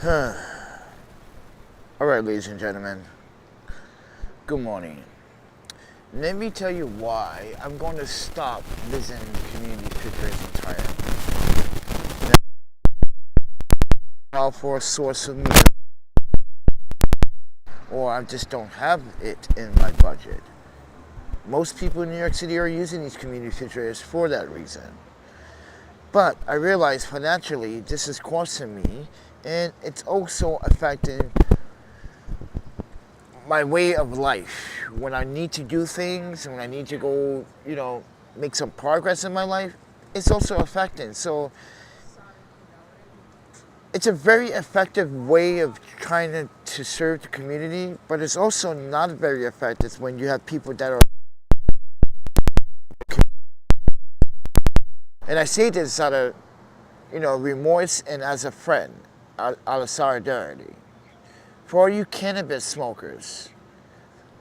Alright, ladies and gentlemen, good morning. Let me tell you why I'm going to stop visiting community refrigerators entirely. Now, for a source of meal, or I just don't have it in my budget. Most people in New York City are using these community refrigerators for that reason. But I realize financially this is costing me, and it's also affecting my way of life. When I need to do things, when I need to go, make some progress in my life, it's also affecting. So it's a very effective way of trying to serve the community, but it's also not very effective when you have people that are. And I say this out of, remorse and as a friend, out of solidarity. For all you cannabis smokers,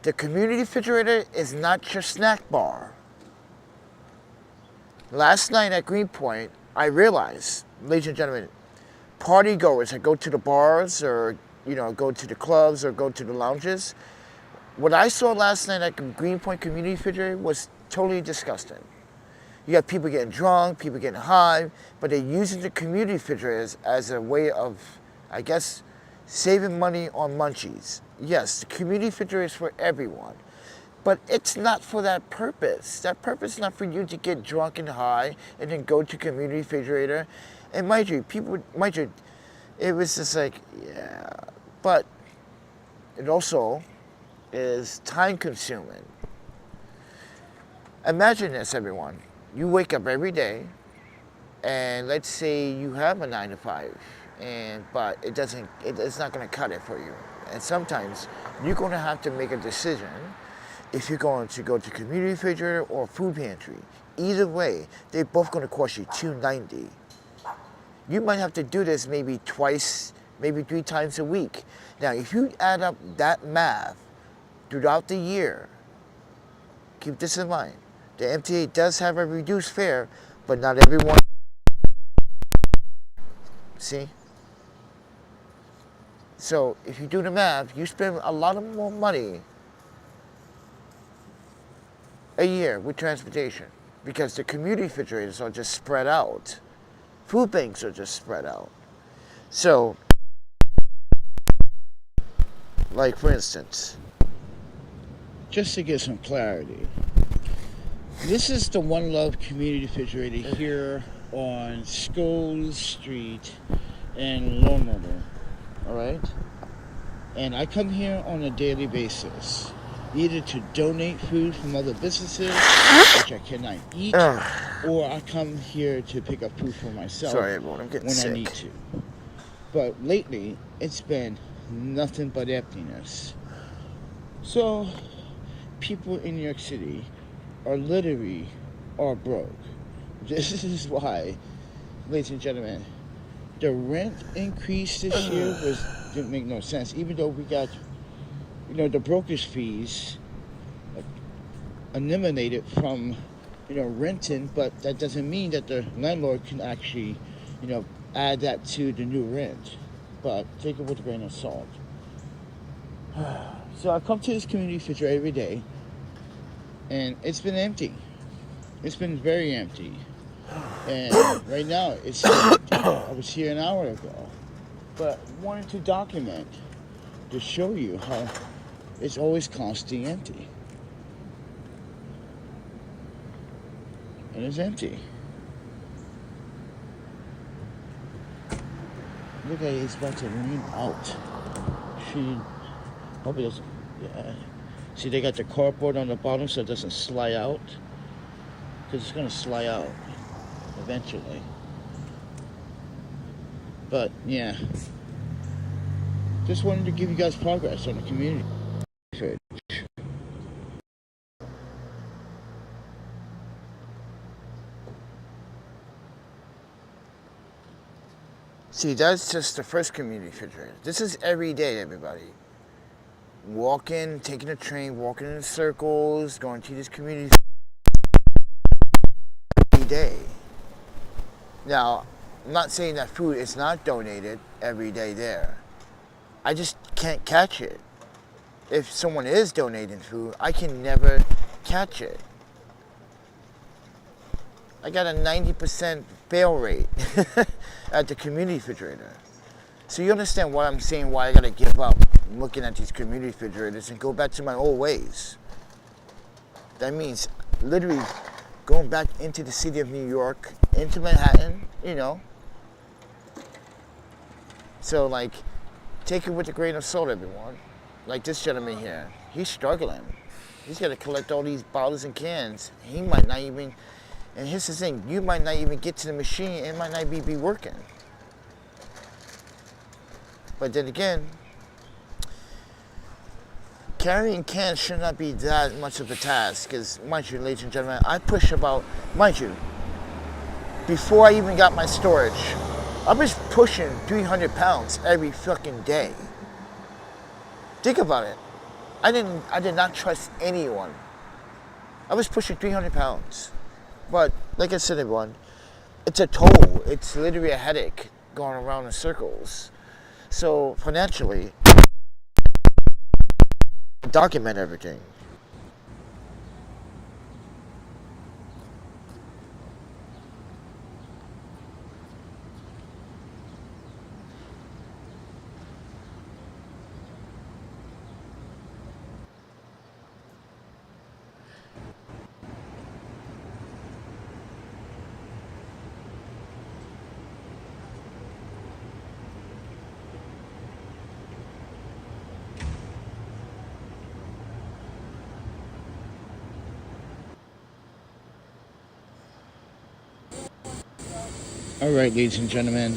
the community refrigerator is not your snack bar. Last night at Greenpoint, I realized, ladies and gentlemen, party goers that go to the bars or, go to the clubs or go to the lounges, what I saw last night at Greenpoint Community Refrigerator was totally disgusting. You got people getting drunk, people getting high, but they're using the community refrigerators as a way of, I guess, saving money on munchies. Yes, the community refrigerator is for everyone, but it's not for that purpose. That purpose is not for you to get drunk and high and then go to community refrigerator. And mind you, it was just like, yeah, but it also is time consuming. Imagine this, everyone. You wake up every day, and let's say you have a 9 to 5, but it's not going to cut it for you. And sometimes you're going to have to make a decision if you're going to go to community refrigerator or food pantry. Either way, they're both going to cost you $2.90. You might have to do this maybe twice, maybe 3 times a week. Now, if you add up that math throughout the year, keep this in mind. The MTA does have a reduced fare, but not everyone. See? So if you do the math, you spend a lot more money a year with transportation because the community refrigerators are just spread out. Food banks are just spread out. So, like for instance, just to get some clarity, this is the One Love Community Refrigerator here on Scholes Street in Lone River, all right? And I come here on a daily basis, either to donate food from other businesses, which I cannot eat, or I come here to pick up food for myself. Sorry, everyone, I'm getting sick. I need to. But lately, it's been nothing but emptiness. So, people in New York City are literally broke. This is why, ladies and gentlemen, the rent increase this year didn't make no sense. Even though we got, the brokerage fees eliminated from, renting, but that doesn't mean that the landlord can actually, add that to the new rent. But take it with a grain of salt. So I come to this community refrigerator every day, and it's been empty. It's been very empty. And right now, it's empty. I was here an hour ago. But wanted to document, to show you how it's always constantly empty. And it's empty. Look at it, it's about to lean out. Hope it doesn't, yeah. See, they got the cardboard on the bottom so it doesn't slide out. Because it's going to slide out eventually. But, yeah. Just wanted to give you guys progress on the community. See, that's just the first community refrigerator. This is every day, everybody. Walking, taking a train, walking in circles, going to this community every day. Now, I'm not saying that food is not donated every day there. I just can't catch it. If someone is donating food, I can never catch it. I got a 90% fail rate at the community refrigerator. So you understand what I'm saying, why I gotta give up looking at these community refrigerators and go back to my old ways. That means literally going back into the city of New York, into Manhattan, you know. So like, take it with a grain of salt, everyone. Like this gentleman here, he's struggling. He's gotta collect all these bottles and cans. He might not even, and here's the thing, you might not even get to the machine, it might not be working. But then again, carrying cans should not be that much of a task, because, mind you, ladies and gentlemen, I push about, mind you, before I even got my storage, I was pushing 300 pounds every fucking day. Think about it. I did not trust anyone. I was pushing 300 pounds. But, like I said, everyone, it's a toll. It's literally a headache going around in circles. So, financially, document everything. Alright, ladies and gentlemen,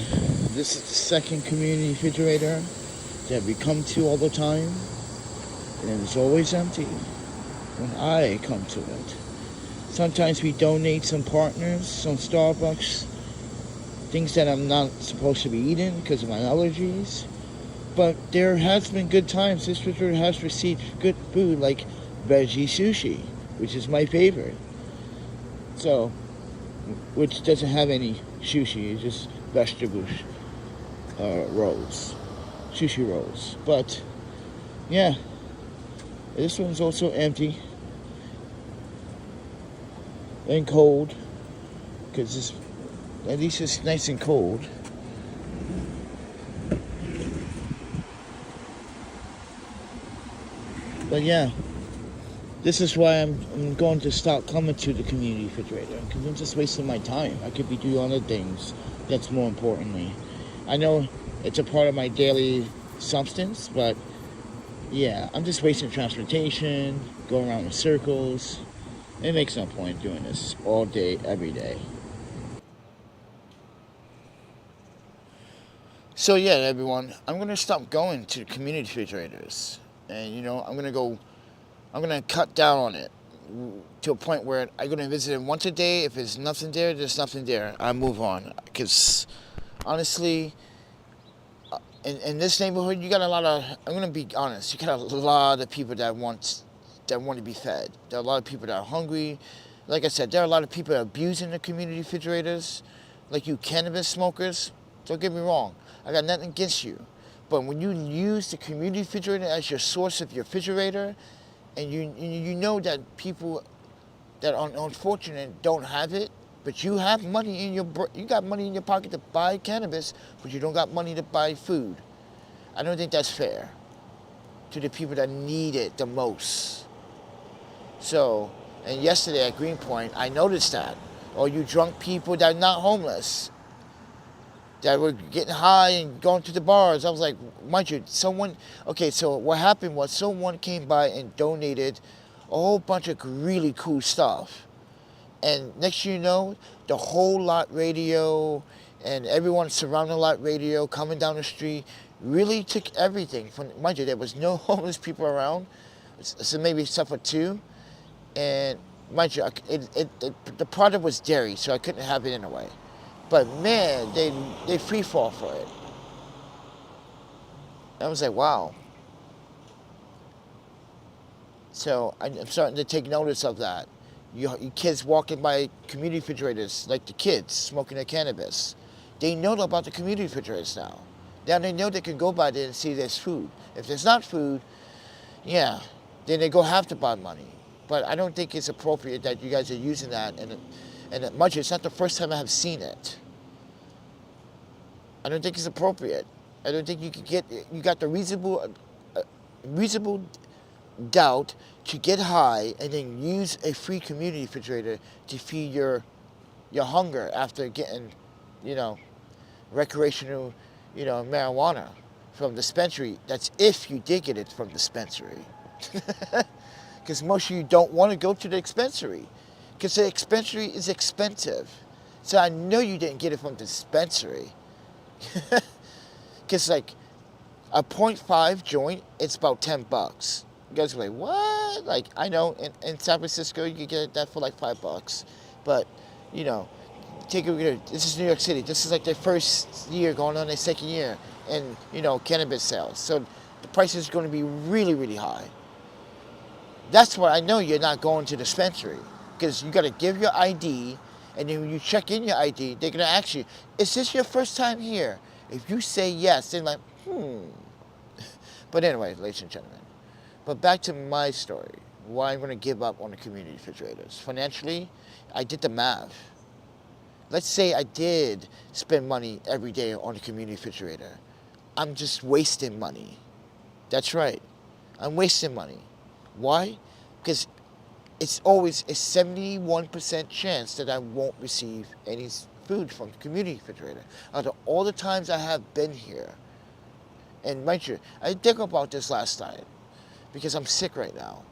this is the second community refrigerator that we come to all the time, and it's always empty when I come to it. Sometimes we donate some partners, some Starbucks, things that I'm not supposed to be eating because of my allergies. But there has been good times. This refrigerator has received good food like veggie sushi, which is my favorite. So, which doesn't have any sushi, it's just vegetable rolls, sushi rolls. But yeah, this one's also empty and cold, because at least it's nice and cold. But yeah, this is why I'm going to stop coming to the community refrigerator, because I'm just wasting my time. I could be doing other things that's more importantly. I know it's a part of my daily substance, but yeah, I'm just wasting transportation, going around in circles. It makes no point doing this all day, every day. So yeah, everyone, I'm gonna stop going to community refrigerators, and you know, I'm gonna cut down on it to a point where I'm gonna visit it once a day. If there's nothing there, there's nothing there. I move on, because honestly, in this neighborhood, you got a lot of. I'm gonna be honest. You got a lot of people that want to be fed. There are a lot of people that are hungry. Like I said, there are a lot of people that are abusing the community refrigerators, like you cannabis smokers. Don't get me wrong. I got nothing against you, but when you use the community refrigerator as your source of your refrigerator, and you know that people that are unfortunate don't have it, but you have money in you got money in your pocket to buy cannabis, but you don't got money to buy food. I don't think that's fair to the people that need it the most. So, and yesterday at Greenpoint, I noticed that. All you drunk people that are not homeless, that were getting high and going to the bars. I was like, mind you, okay, so what happened was someone came by and donated a whole bunch of really cool stuff. And next thing you know, the whole lot radio and everyone surrounding the lot radio coming down the street really took everything. Mind you, there was no homeless people around, so maybe except for two. And mind you, the product was dairy, so I couldn't have it in a way. But man, they free fall for it. I was like, wow. So I'm starting to take notice of that. You kids walking by community refrigerators, like the kids smoking their cannabis. They know about the community refrigerators now. Now they know they can go by there and see there's food. If there's not food, yeah, then they go have to buy money. But I don't think it's appropriate that you guys are using that and much. It's not the first time I have seen it. I don't think it's appropriate. I don't think you got the reasonable doubt to get high and then use a free community refrigerator to feed your hunger after getting, recreational, marijuana from dispensary. That's if you did get it from dispensary. Because most of you don't want to go to the dispensary because the dispensary is expensive. So I know you didn't get it from the dispensary. Because like a 0.5 joint, it's about $10. You guys are like, what? Like, I know in San Francisco you can get that for like $5. But, take a look. This is New York City. This is like their first year going on their second year in, cannabis sales. So the price is going to be really, really high. That's why I know you're not going to the dispensary. Because you got to give your ID, and then when you check in your ID, they're going to ask you, is this your first time here? If you say yes, they're like, But anyway, ladies and gentlemen, but back to my story, why I'm going to give up on the community refrigerators. Financially, I did the math. Let's say I did spend money every day on the community refrigerator. I'm just wasting money. That's right. I'm wasting money. Why? Because it's always a 71% chance that I won't receive any food from the community refrigerator. Out of all the times I have been here, and mind you, I think about this last night because I'm sick right now.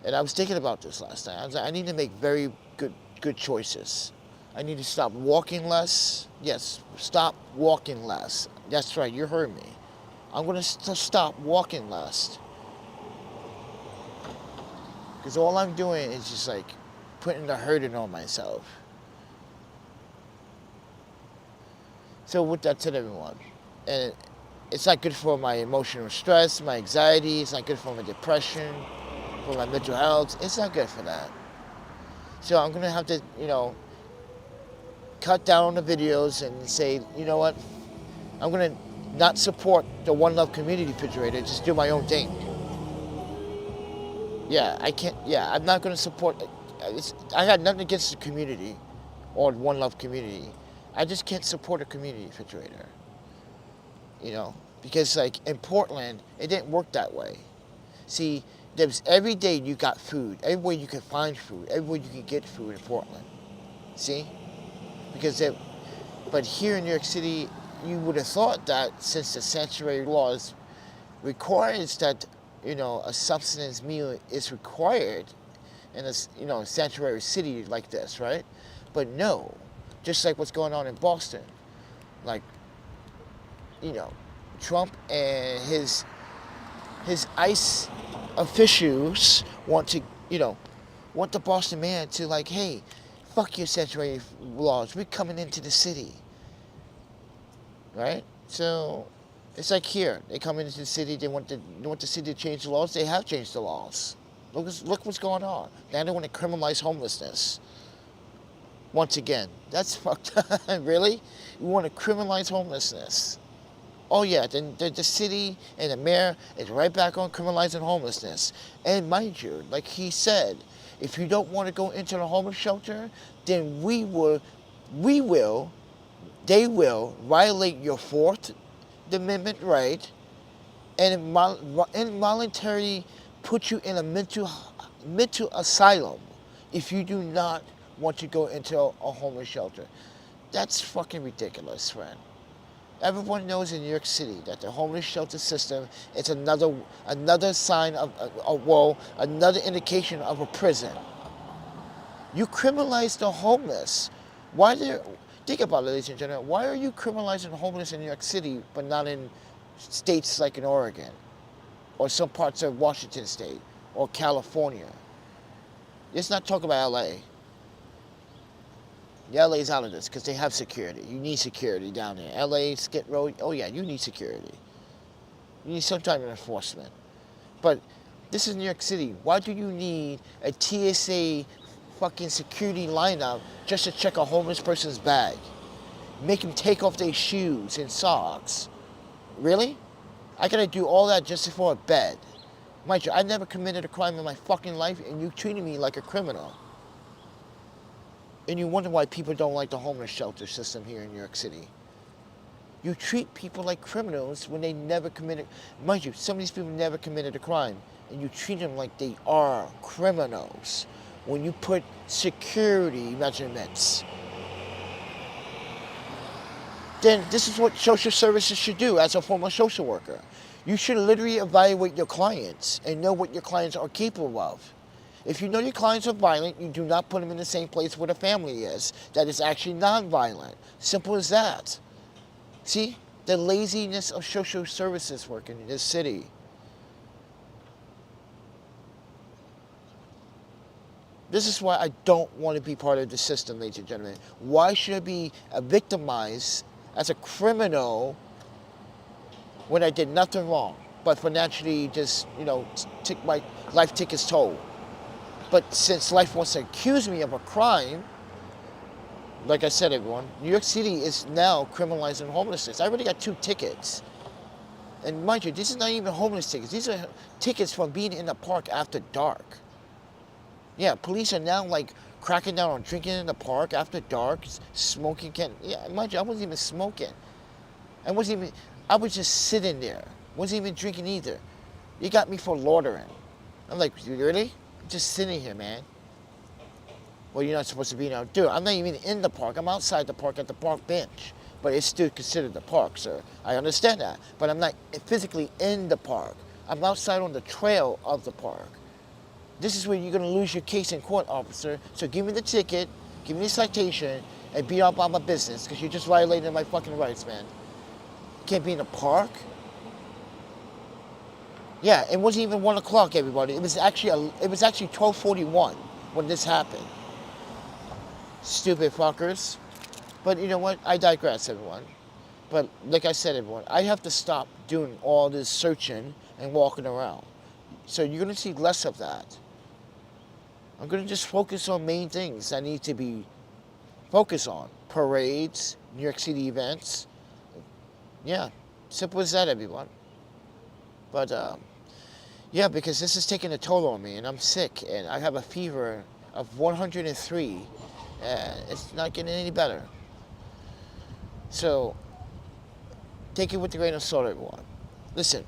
And I was thinking about this last night. I was like, I need to make very good choices. I need to stop walking less. Yes, stop walking less. That's right, you heard me. I'm going to stop walking less. Because all I'm doing is just like putting the hurting on myself. So with that said, everyone, and it's not good for my emotional stress, my anxiety, it's not good for my depression, for my mental health, it's not good for that. So I'm gonna have to, cut down on the videos and say, you know what, I'm gonna not support the One Love community refrigerator, just do my own thing. Yeah, I'm not gonna support, I got nothing against the community or One Love community. I just can't support a community refrigerator, because like in Portland, it didn't work that way. See, there's every day you got food, everywhere you can find food, everywhere you can get food in Portland. See? But here in New York City, you would have thought that since the sanctuary laws requires that, a subsistence meal is required in a, sanctuary city like this, right? But no, just like what's going on in Boston, like, Trump and his ICE officials want the Boston mayor to like, hey, fuck your sanctuary laws. We're coming into the city, right? So it's like here, they come into the city. They want the city to change the laws. They have changed the laws. Look what's going on. Now they want to criminalize homelessness. Once again, that's fucked up. Really? You want to criminalize homelessness? Oh yeah, then the city and the mayor is right back on criminalizing homelessness. And mind you, like he said, if you don't want to go into the homeless shelter, then they will violate your Fourth Amendment right and involuntarily put you in a mental asylum if you do not want to go into a homeless shelter. That's fucking ridiculous, friend. Everyone knows in New York City that the homeless shelter system is another sign of another indication of a prison. You criminalize the homeless. Think about it, ladies and gentlemen. Why are you criminalizing the homeless in New York City, but not in states like in Oregon, or some parts of Washington State, or California? Let's not talk about LA. Yeah, LA's out of this because they have security. You need security down there. LA, Skid Row, oh yeah, you need security. You need some type of enforcement. But this is New York City. Why do you need a TSA fucking security lineup just to check a homeless person's bag? make them take off their shoes and socks. Really? I gotta do all that just for a bed. Mind you, I never committed a crime in my fucking life, and you treated me like a criminal. And you wonder why people don't like the homeless shelter system here in New York City. You treat people like criminals when they never committed, mind you, some of these people never committed a crime, and you treat them like they are criminals. When you put security measurements, then this is what social services should do as a former social worker. You should literally evaluate your clients and know what your clients are capable of. If you know your clients are violent, you do not put them in the same place where the family is that is actually non-violent. Simple as that. See, the laziness of social services work in this city. This is why I don't want to be part of the system, ladies and gentlemen. Why should I be victimized as a criminal when I did nothing wrong, but financially just, my life took its toll? But since life wants to accuse me of a crime, like I said, everyone, New York City is now criminalizing homelessness. I already got 2 tickets. And mind you, this is not even homeless tickets. These are tickets from being in the park after dark. Yeah, police are now like cracking down on drinking in the park after dark, smoking. Yeah, mind you, I wasn't even smoking. I was just sitting there. Wasn't even drinking either. You got me for loitering. I'm like, really? I'm just sitting here, man. Well, you're not supposed to be now. Dude, I'm not even in the park. I'm outside the park at the park bench. But it's still considered the park, sir. I understand that. But I'm not physically in the park. I'm outside on the trail of the park. This is where you're going to lose your case in court, officer. So give me the ticket, give me the citation, and be up on my business, because you're just violating my fucking rights, man. Can't be in the park? Yeah, it wasn't even 1 o'clock, everybody. It was actually 12:41 when this happened. Stupid fuckers. But you know what? I digress, everyone. But like I said, everyone, I have to stop doing all this searching and walking around. So you're going to see less of that. I'm going to just focus on main things I need to be focused on. Parades, New York City events. Yeah, simple as that, everyone. But, yeah, because this is taking a toll on me, and I'm sick, and I have a fever of 103, and it's not getting any better. So, take it with a grain of salt, everyone. Listen,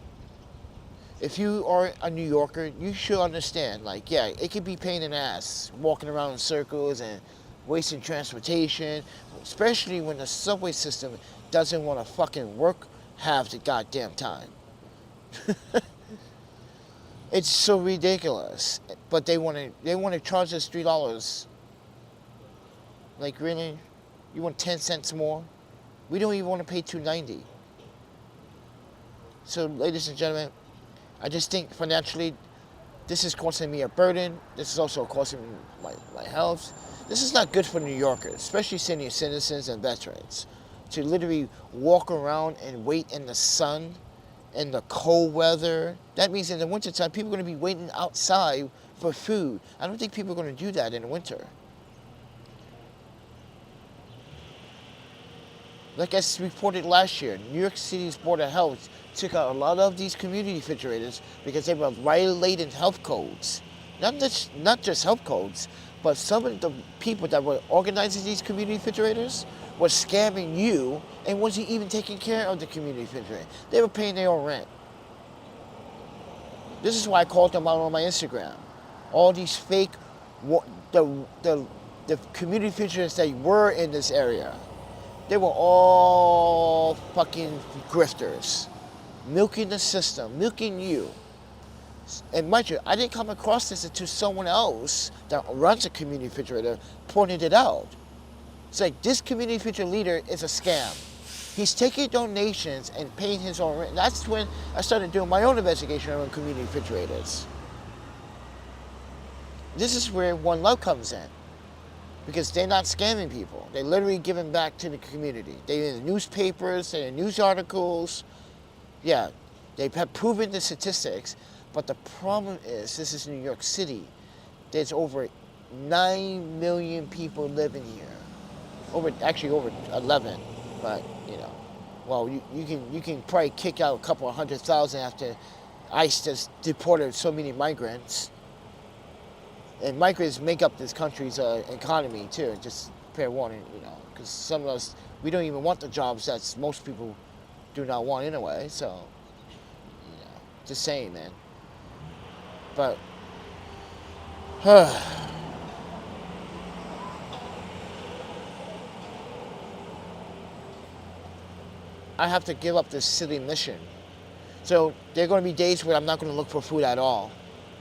if you are a New Yorker, you should understand, like, yeah, it can be pain in the ass, walking around in circles and wasting transportation, especially when the subway system doesn't want to fucking work half the goddamn time. It's so ridiculous. But they want to charge us $3. Like, really? You want 10 cents more? We don't even want to pay $2.90. So, ladies and gentlemen, I just think financially, this is costing me a burden. This is also costing me my health. This is not good for New Yorkers, especially senior citizens and veterans, to literally walk around and wait in the sun, in the cold weather. That means in the wintertime, people are going to be waiting outside for food. I don't think people are going to do that in the winter. Like I reported last year, New York City's Board of Health took out a lot of these community refrigerators because they were violating health codes. Not just health codes, but some of the people that were organizing these community refrigerators were scamming you and wasn't even taking care of the community refrigerator. They were paying their own rent. This is why I called them out on my Instagram. All these fake, the community refrigerators that were in this area, they were all fucking grifters. Milking the system, milking you. And mind you, I didn't come across this until someone else that runs a community refrigerator pointed it out. It's like, this community refrigerator leader is a scam. He's taking donations and paying his own rent. That's when I started doing my own investigation on community refrigerators. This is where One Love comes in. Because they're not scamming people. They're literally giving back to the community. They're in the newspapers, they're in news articles. Yeah, they have proven the statistics, but the problem is, this is New York City. There's over 9 million people living here. Over 11. But well, you can probably kick out a couple of 100,000 after ICE just deported so many migrants. And migrants make up this country's economy too. Just fair warning, because some of us, we don't even want the jobs that most people do not want anyway. So, just saying, man. But I have to give up this silly mission. So there are going to be days where I'm not going to look for food at all.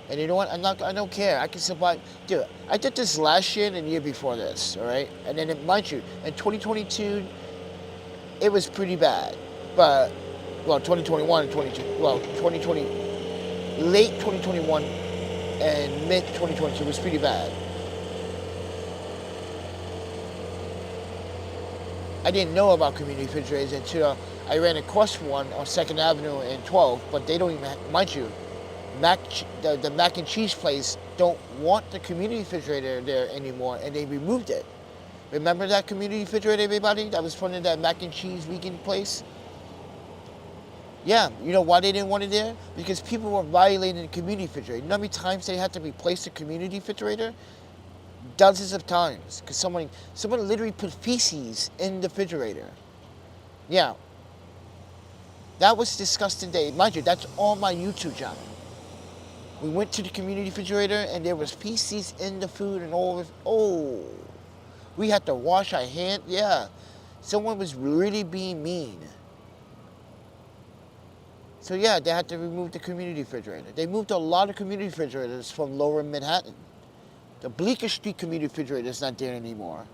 And you know what? I don't care. I can survive. Dude, I did this last year and the year before this, all right? And then, mind you, in 2022, it was pretty bad. But, well, 2021 and 2020, late 2021 and mid 2022 was pretty bad. I didn't know about community refrigerators until I ran across one on 2nd Avenue and 12, but they don't even, mind you, the mac and cheese place don't want the community refrigerator there anymore, and they removed it. Remember that community refrigerator, everybody? That was from that mac and cheese vegan place? Yeah, you know why they didn't want it there? Because people were violating the community refrigerator. You know how many times they had to replace the community refrigerator? Dozens of times, because someone literally put feces in the refrigerator. Yeah. That was disgusting day. Mind you, that's on my YouTube channel. We went to the community refrigerator and there was feces in the food and all of it. Oh, we had to wash our hands. Yeah, someone was really being mean. So yeah, they had to remove the community refrigerator. They moved a lot of community refrigerators from lower Manhattan. The Bleecker Street community refrigerator is not there anymore.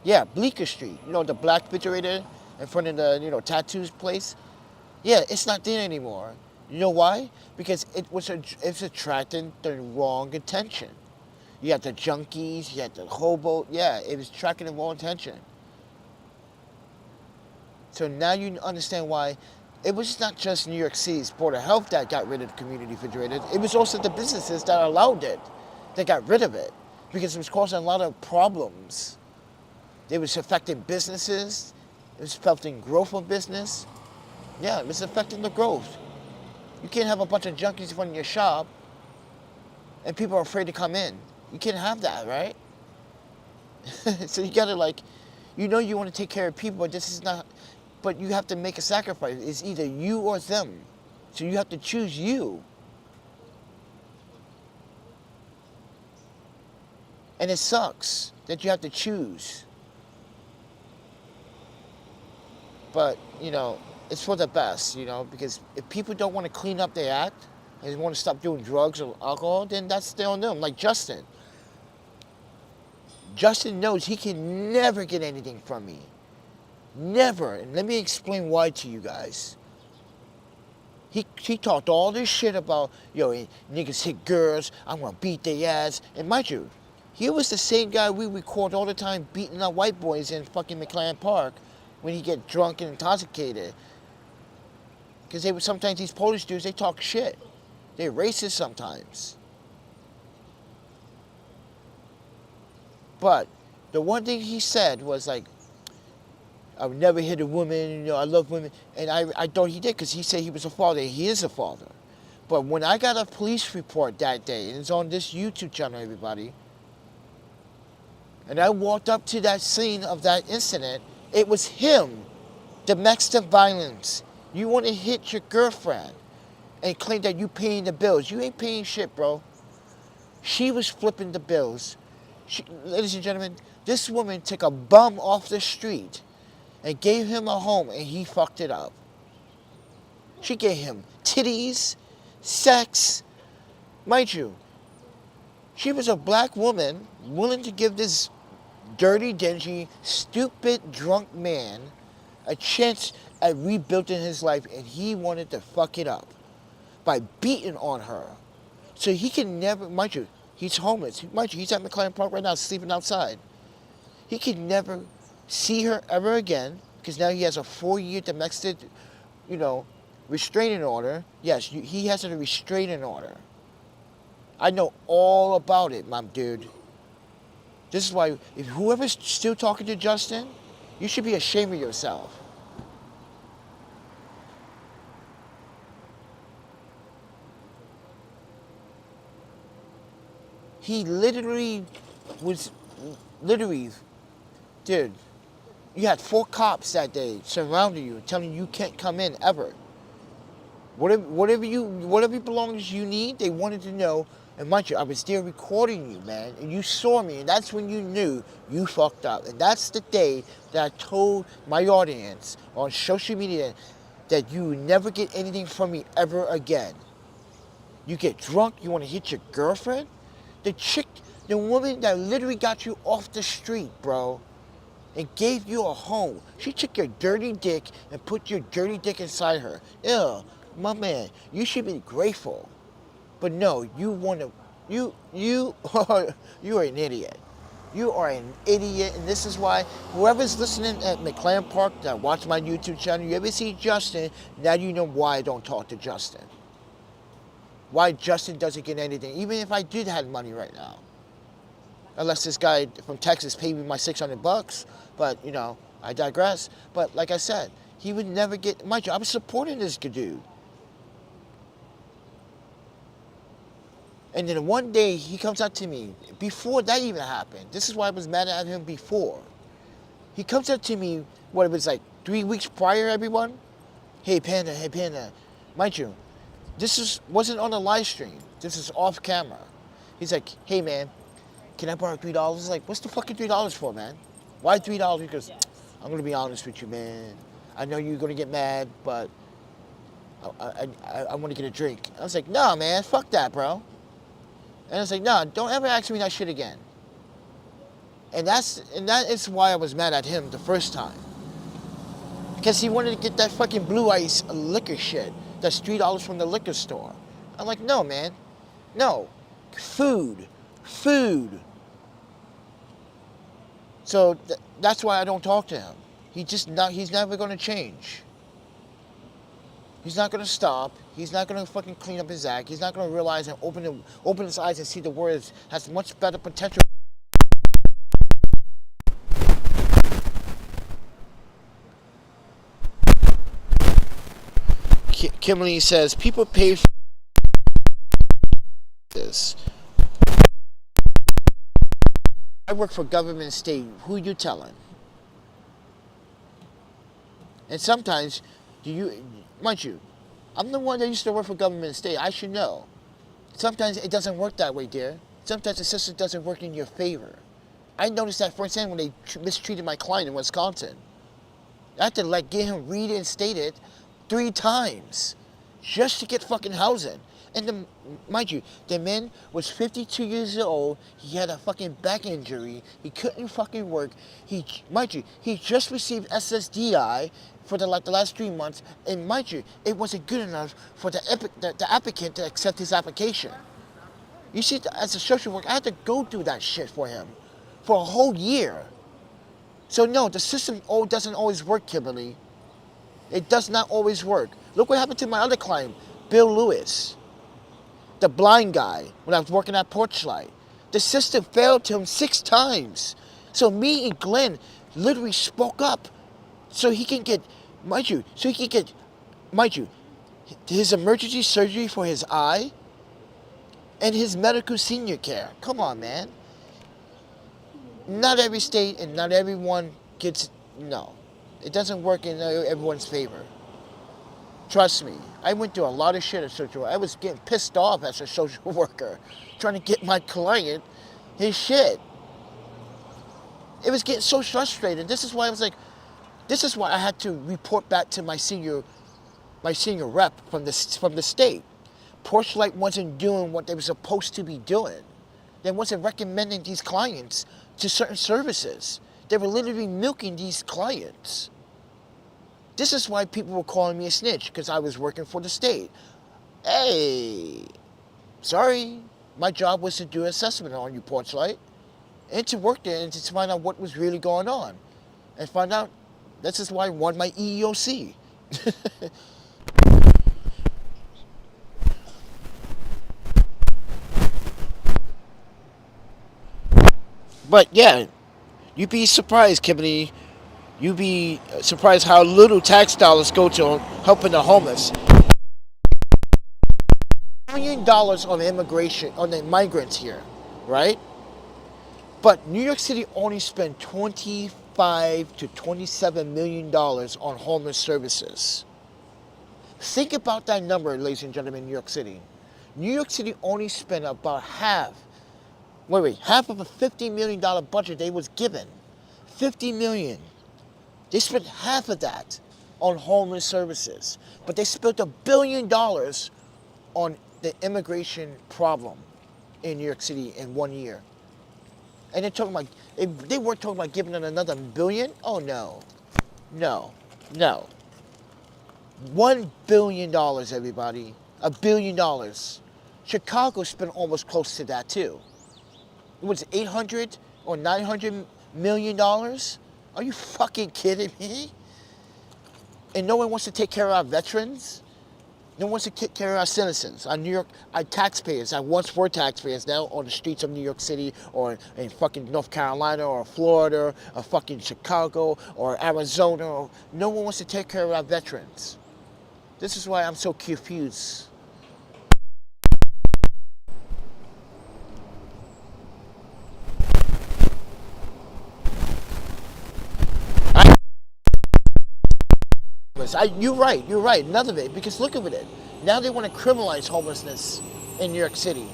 Yeah, Bleecker Street. The black refrigerator in front of the, tattoos place? Yeah, it's not there anymore. You know why? Because it's attracting the wrong attention. You had the junkies, you had the hobo. Yeah, it was attracting the wrong attention. So now you understand why it was not just New York City's Board of Health that got rid of the community refrigerators. It was also the businesses that allowed it. They got rid of it because it was causing a lot of problems. It was affecting businesses. It was affecting growth of business. Yeah, it was affecting the growth. You can't have a bunch of junkies in front of your shop and people are afraid to come in. You can't have that, right? So you gotta you want to take care of people, but this is not, but you have to make a sacrifice. It's either you or them. So you have to choose you. And it sucks that you have to choose. But, it's for the best, because if people don't want to clean up their act and they want to stop doing drugs or alcohol, then that's still on them. Like Justin. Justin knows he can never get anything from me. Never. And let me explain why to you guys. He talked all this shit about, niggas hit girls, I'm going to beat their ass. And mind you, he was the same guy we record all the time beating up white boys in fucking McLaren Park when he get drunk and intoxicated. Because sometimes these Polish dudes, they talk shit. They're racist sometimes. But the one thing he said was I would never hit a woman, I love women. And I thought he did because he said he was a father. He is a father. But when I got a police report that day, and it's on this YouTube channel, everybody, and I walked up to that scene of that incident, it was him. Domestic violence. You want to hit your girlfriend and claim that you paying the bills. You ain't paying shit, bro. She was flipping the bills. Ladies and gentlemen, this woman took a bum off the street and gave him a home, and he fucked it up. She gave him titties, sex. Mind you, she was a black woman willing to give this dirty, dingy, stupid, drunk man a chance at rebuilding his life, and he wanted to fuck it up by beating on her. So he can never, mind you, he's homeless. Mind you, he's at McLaren Park right now, sleeping outside. He can never see her ever again, because now he has a 4-year domestic, restraining order. Yes, he has a restraining order. I know all about it, my dude. This is why, if whoever's still talking to Justin, you should be ashamed of yourself. He literally was, literally, dude, you had 4 cops that day surrounding you, telling you can't come in ever. Whatever belongings you need, they wanted to know. And mind you, I was there recording you, man, and you saw me, and that's when you knew you fucked up. And that's the day that I told my audience on social media that you would never get anything from me ever again. You get drunk, you want to hit your girlfriend? The woman that literally got you off the street, bro, and gave you a home. She took your dirty dick and put your dirty dick inside her. Ew, my man, you should be grateful. But no, you want to, you are an idiot. You are an idiot, and this is why whoever's listening at McLaren Park that watch my YouTube channel, you ever see Justin, now you know why I don't talk to Justin. Why Justin doesn't get anything, even if I did have money right now. Unless this guy from Texas paid me my $600, but you know, I digress. But like I said, he would never get, mind you, I was supporting this dude. And then one day he comes up to me, before that even happened. This is why I was mad at him before. He comes up to me, what it was like 3 weeks prior, everyone? Hey Panda. Mind you, wasn't on a live stream. This is off camera. He's like, hey man, can I borrow $3? I was like, what's the fucking $3 for, man? Why $3? Because I'm gonna be honest with you, man. I know you're gonna get mad, but I want to get a drink. I was like, nah, man, fuck that, bro. And I was like, nah, don't ever ask me that shit again. And that is why I was mad at him the first time. Because he wanted to get that fucking Blue Ice liquor shit. That's $3 from the liquor store. I'm like, no, man. No. Food. So that's why I don't talk to him. He's never going to change. He's not going to stop. He's not going to fucking clean up his act. He's not going to realize and open his eyes and see the world has much better potential. Kimberly says, people pay for this. I work for government state. Who you telling? And sometimes, mind you, I'm the one that used to work for government state. I should know. Sometimes it doesn't work that way, dear. Sometimes the system doesn't work in your favor. I noticed that firsthand when they mistreated my client in Wisconsin. I had to get him reinstated 3 times just to get fucking housing. And mind you, the man was 52 years old. He had a fucking back injury. He couldn't fucking work. Mind you, he just received SSDI for the last 3 months. And mind you, it wasn't good enough for the applicant to accept his application. You see, as a social worker, I had to go through that shit for him for a whole year. So no, the system doesn't always work, Kimberly. It does not always work. Look what happened to my other client, Bill Lewis, the blind guy, when I was working at Porchlight. The system failed him 6 times. So me and Glenn literally spoke up so he can get, mind you, his emergency surgery for his eye and his medical senior care. Come on, man. Not every state and not everyone gets, no. It doesn't work in everyone's favor. Trust me. I went through a lot of shit as a social worker. I was getting pissed off as a social worker, trying to get my client his shit. It was getting so frustrated. This is why I had to report back to my senior rep from the state. Porchlight wasn't doing what they were supposed to be doing. They wasn't recommending these clients to certain services. They were literally milking these clients. This is why people were calling me a snitch, because I was working for the state. Hey, sorry, my job was to do an assessment on you, Porchlight, and to work there and to find out what was really going on. And find out, this is why I won my EEOC. But yeah, you'd be surprised, Kimberly. You'd be surprised how little tax dollars go to helping the homeless. $1 million on immigration, on the migrants here. right? But New York City only spent $25 to $27 million on homeless services. Think about that number, ladies and gentlemen, in New York City. New York City only spent about half of a $50 million budget they was given. $50 million. They spent half of that on homeless services. But they spent $1 billion on the immigration problem in New York City in 1 year. And they're talking about, they weren't talking about giving them another billion? Oh no. No. No. $1 billion, everybody. $1 billion. Chicago spent almost close to that too. It was 800 or 900 million dollars. Are you fucking kidding me? And no one wants to take care of our veterans. No one wants to take care of our citizens, our New York, our taxpayers. I once were taxpayers, now on the streets of New York City or in fucking North Carolina or Florida or fucking Chicago or Arizona. No one wants to take care of our veterans. This is why I'm so confused. You're right, none of it, because look at it. Now they want to criminalize homelessness in New York City.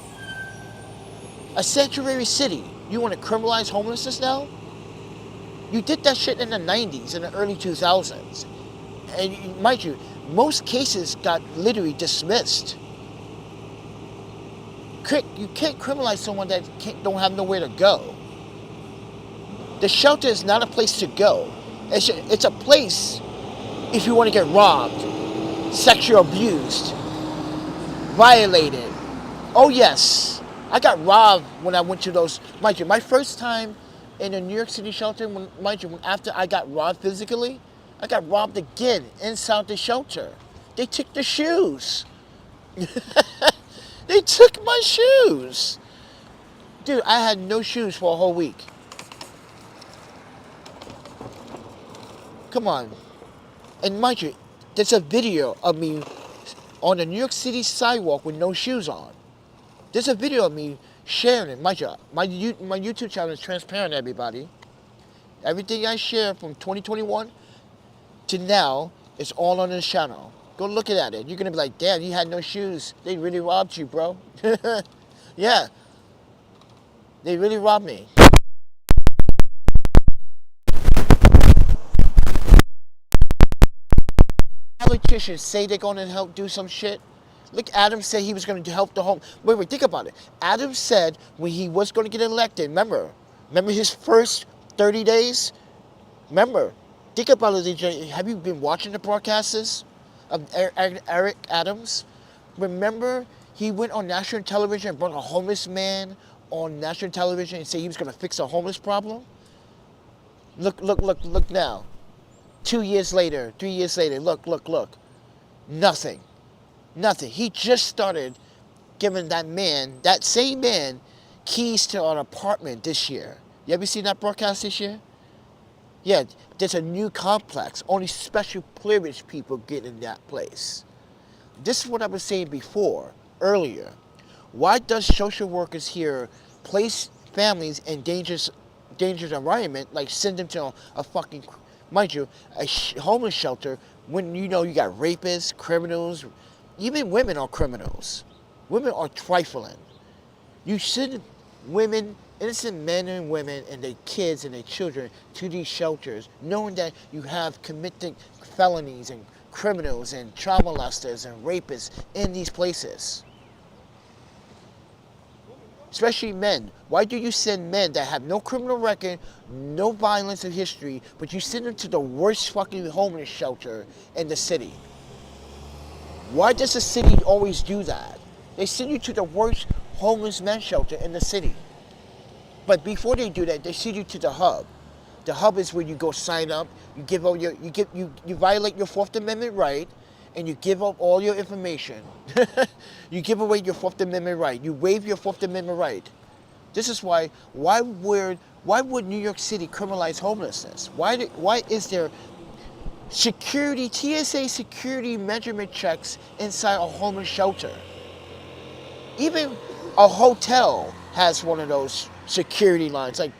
A sanctuary city, you want to criminalize homelessness now? You did that shit in the 90s, in the early 2000s. And mind you, most cases got literally dismissed. You can't criminalize someone that don't have nowhere to go. The shelter is not a place to go. It's a place if you want to get robbed, sexually abused, violated. Oh yes, I got robbed when I went to those. Mind you, my first time in a New York City shelter, after I got robbed physically, I got robbed again inside the shelter. They took the shoes. They took my shoes. Dude, I had no shoes for a whole week. Come on. And mind you, there's a video of me on the New York City sidewalk with no shoes on. There's a video of me sharing it. Mind you, my YouTube channel is transparent, everybody. Everything I share from 2021 to now is all on this channel. Go look at it. You're going to be like, damn, you had no shoes. They really robbed you, bro. Yeah. They really robbed me. Politicians say they're going to help do some shit. Look, Adams said he was going to help the home. Wait, think about it. Adams said when he was going to get elected, remember his first 30 days? Remember, think about it, DJ. Have you been watching the broadcasts of Eric Adams? Remember, he went on national television and brought a homeless man on national television and said he was going to fix a homeless problem? Look now. 2 years later, 3 years later, look. Nothing. He just started giving that same man, keys to an apartment this year. You ever seen that broadcast this year? Yeah, there's a new complex. Only special privileged people get in that place. This is what I was saying earlier. Why does social workers here place families in dangerous environment, like send them to a fucking, mind you, a homeless shelter when you know you got rapists, criminals, even women are criminals. Women are trifling. You send women, innocent men and women and their kids and their children to these shelters, knowing that you have committed felonies and criminals and child molesters and rapists in these places. Especially men. Why do you send men that have no criminal record, no violence in history, but you send them to the worst fucking homeless shelter in the city? Why does the city always do that? They send you to the worst homeless men shelter in the city. But before they do that, they send you to the hub. The hub is where you go sign up, you violate your Fourth Amendment right, and you give up all your information. You give away your Fourth Amendment right. You waive your Fourth Amendment right. This is why would New York City criminalize homelessness? Why is there TSA security measurement checks inside a homeless shelter? Even a hotel, has one of those security lines. Like,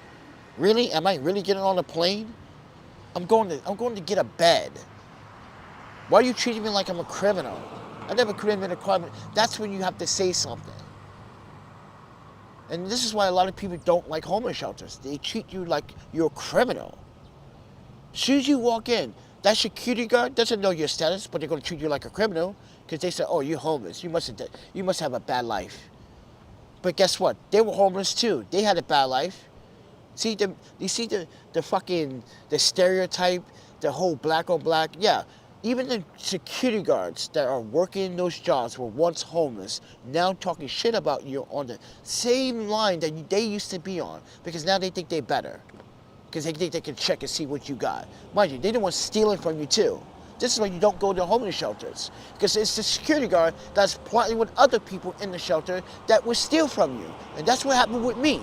really? Am I really getting on a plane? I'm going to get a bed. Why are you treating me like I'm a criminal? I never committed a crime. That's when you have to say something. And this is why a lot of people don't like homeless shelters. They treat you like you're a criminal. As soon as you walk in, that security guard doesn't know your status, but they're going to treat you like a criminal because they say, oh, you're homeless. You must have a bad life. But guess what? They were homeless too. They had a bad life. See, you see the fucking, the stereotype, the whole black on black? Yeah. Even the security guards that are working those jobs were once homeless, now talking shit about you on the same line that they used to be on, because now they think they're better. Because they think they can check and see what you got. Mind you, they don't want stealing from you too. This is why you don't go to homeless shelters. Because it's the security guard that's plotting with other people in the shelter that will steal from you. And that's what happened with me.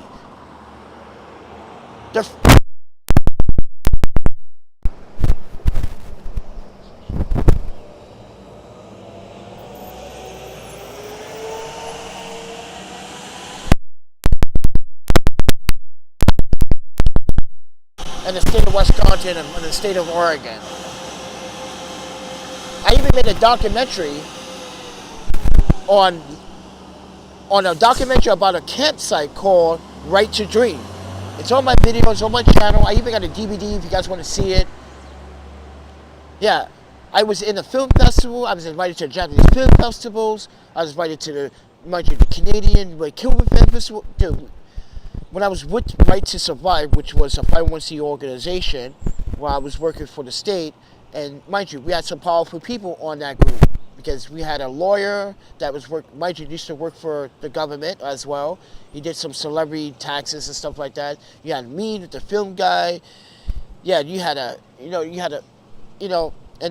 In the state of Wisconsin and the state of Oregon. I even made a documentary on a documentary about a campsite called Right to Dream. It's on my videos, on my channel. I even got a DVD if you guys want to see it. Yeah, I was in a film festival. I was invited to Japanese film festivals. I was invited to the Canadian Cuban Film Festival. Dude, when I was with Right to Survive, which was a 501c organization where I was working for the state, and mind you, we had some powerful people on that group because we had a lawyer that was used to work for the government as well. He did some celebrity taxes and stuff like that. You had me, the film guy. Yeah, and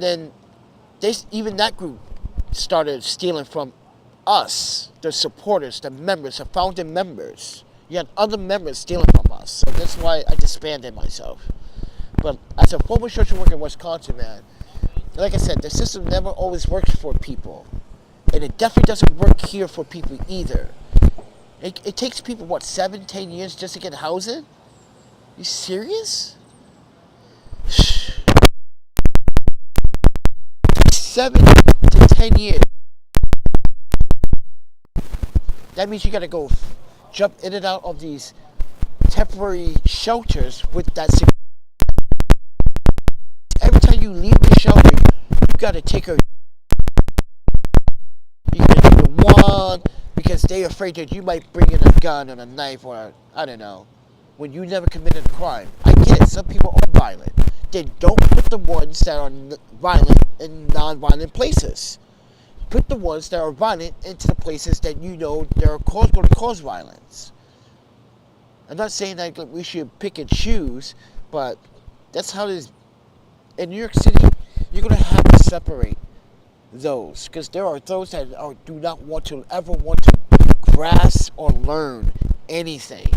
then even that group started stealing from us, the supporters, the members, the founding members. You had other members stealing from us. So that's why I disbanded myself. But as a former social worker in Wisconsin, man, like I said, the system never always works for people. And it definitely doesn't work here for people either. It takes people, 7-10 years just to get housing? You serious? 7 to 10 years. That means you gotta go jump in and out of these temporary shelters with that security. Every time you leave the shelter, you gotta take you gotta take the one because they're afraid that you might bring in a gun or a knife or I don't know, when you never committed a crime. I get it, some people are violent. Then don't put the ones that are violent in non-violent places. Put the ones that are violent into the places that you know they're going to cause violence. I'm not saying that we should pick and choose, but that's how it is. In New York City, you're going to have to separate those, because there are those that do not ever want to grasp or learn anything.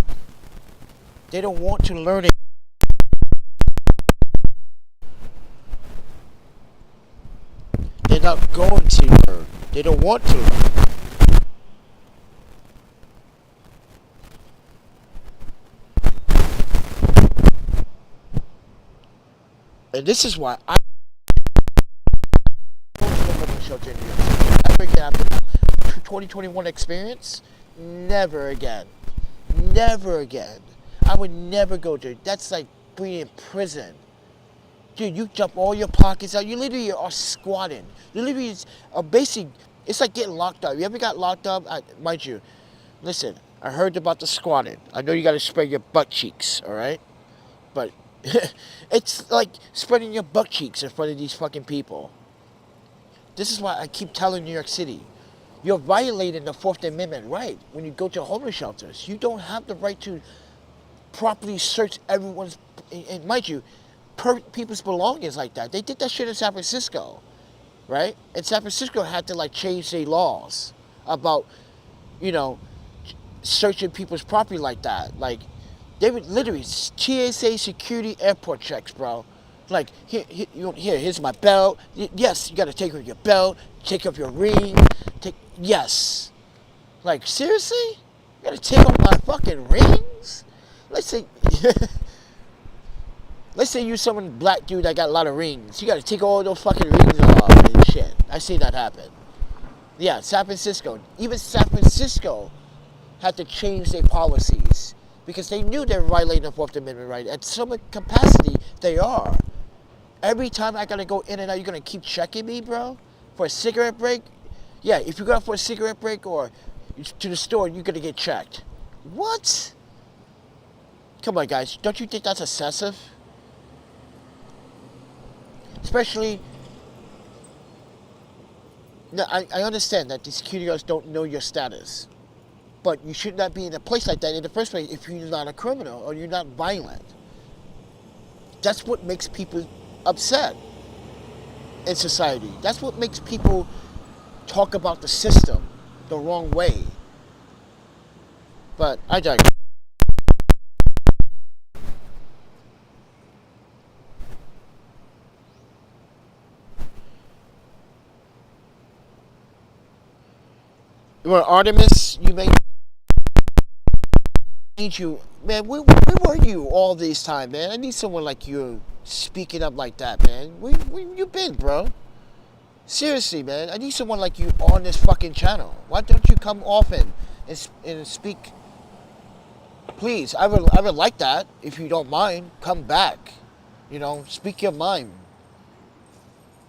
They don't want to learn it. They're not going to learn. They don't want to learn. And this is why I go to the homeless shelter in New York City. Never again after 2021 experience. Never again. Never again. I would never go there. That's like being in prison. Dude, you jump all your pockets out. You literally are squatting. You literally are basically, it's like getting locked up. You ever got locked up? Mind you, listen, I heard about the squatting. I know you got to spread your butt cheeks, all right? But it's like spreading your butt cheeks in front of these fucking people. This is why I keep telling New York City, you're violating the Fourth Amendment right when you go to homeless shelters. You don't have the right to properly search everyone's, and mind you, people's belongings like that. They did that shit in San Francisco, right? And San Francisco had to change their laws about, searching people's property like that. Like, they would literally TSA security airport checks, bro. Like, here's my belt. Yes, you gotta take off your belt, take off your ring. Yes. Like, seriously? You gotta take off my fucking rings? Let's say, let's say you some black dude that got a lot of rings. You gotta take all those fucking rings off and shit. I seen that happen. Yeah, San Francisco. Even San Francisco had to change their policies because they knew they were violating the Fourth Amendment right. At some capacity, they are. Every time I gotta go in and out, you're gonna keep checking me, bro? For a cigarette break? Yeah, if you go out for a cigarette break or to the store, you're gonna get checked. What? Come on, guys. Don't you think that's excessive? Especially, now, I understand that the security guards don't know your status. But you should not be in a place like that in the first place if you're not a criminal or you're not violent. That's what makes people upset in society. That's what makes people talk about the system the wrong way. But I digress. You want Artemis? You may need you, man. Where were you all this time, man? I need someone like you speaking up like that, man. Where you been, bro? Seriously, man. I need someone like you on this fucking channel. Why don't you come often and speak? Please, I would like that if you don't mind. Come back, you know, speak your mind.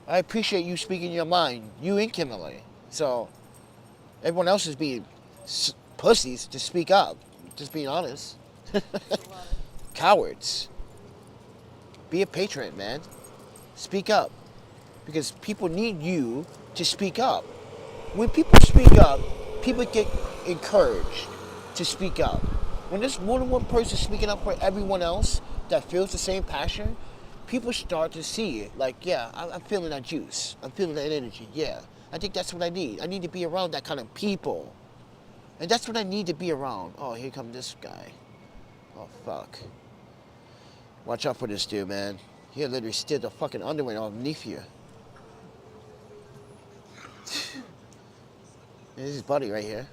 I appreciate you speaking your mind, you and Kimberly. So everyone else is being pussies to speak up. Just being honest. Cowards. Be a patriot, man. Speak up. Because people need you to speak up. When people speak up, people get encouraged to speak up. When there's more than one person speaking up for everyone else that feels the same passion, people start to see it. Like, yeah, I'm feeling that juice. I'm feeling that energy. Yeah, I think that's what I need. I need to be around that kind of people. And that's what I need to be around. Oh, here comes this guy. Oh, fuck. Watch out for this dude, man. He'll literally steal the fucking underwear underneath you. This is his buddy right here.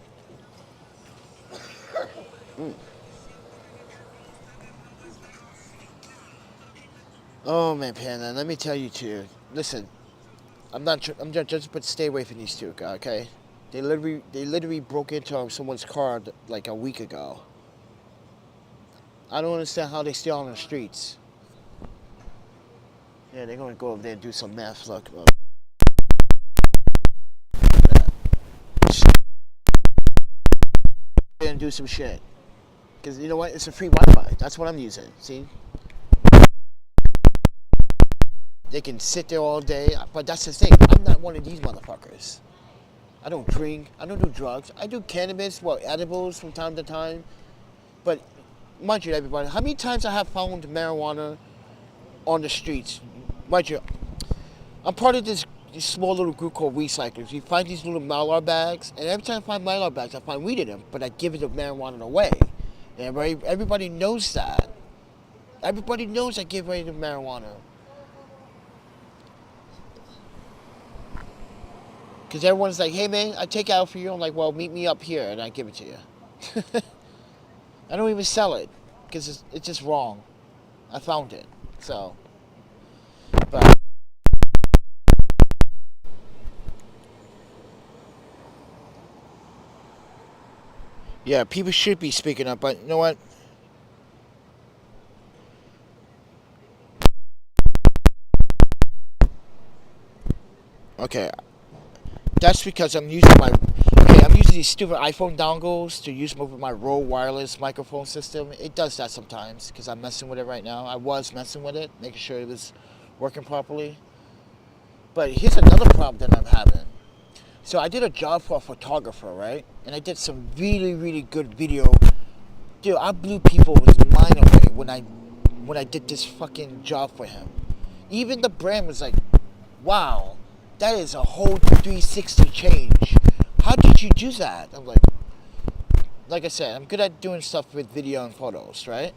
Oh, man, Panda, let me tell you too. Listen, I'm just but stay away from these two, okay? They literally broke into someone's car like a week ago. I don't understand how they still on the streets. Yeah, they're gonna go over there and do some math. Look. And do some shit. Because you know what? It's a free Wi-Fi. That's what I'm using. See? They can sit there all day. But that's the thing. I'm not one of these motherfuckers. I don't drink. I don't do drugs. I do cannabis, edibles from time to time. But mind you, everybody, how many times I have found marijuana on the streets? Mind you, I'm part of this small little group called Recyclers. You find these little Mylar bags, and every time I find Mylar bags, I find weed in them, but I give the marijuana away. And everybody knows that. Everybody knows I give away the marijuana. Because everyone's like, hey man, I take it out for you. I'm like, well, meet me up here, and I give it to you. I don't even sell it, because it's just wrong. I found it, so. But. Yeah, people should be speaking up, but you know what? Okay. That's because I'm using I'm using these stupid iPhone dongles to use with my Rode wireless microphone system. It does that sometimes because I'm messing with it right now. I was messing with it, making sure it was working properly. But here's another problem that I'm having. So I did a job for a photographer, right? And I did some really, really good video. Dude, I blew people's mind away when I did this fucking job for him. Even the brand was like, wow, that is a whole 360 change. How did you do that? I'm like I said, I'm good at doing stuff with video and photos, right?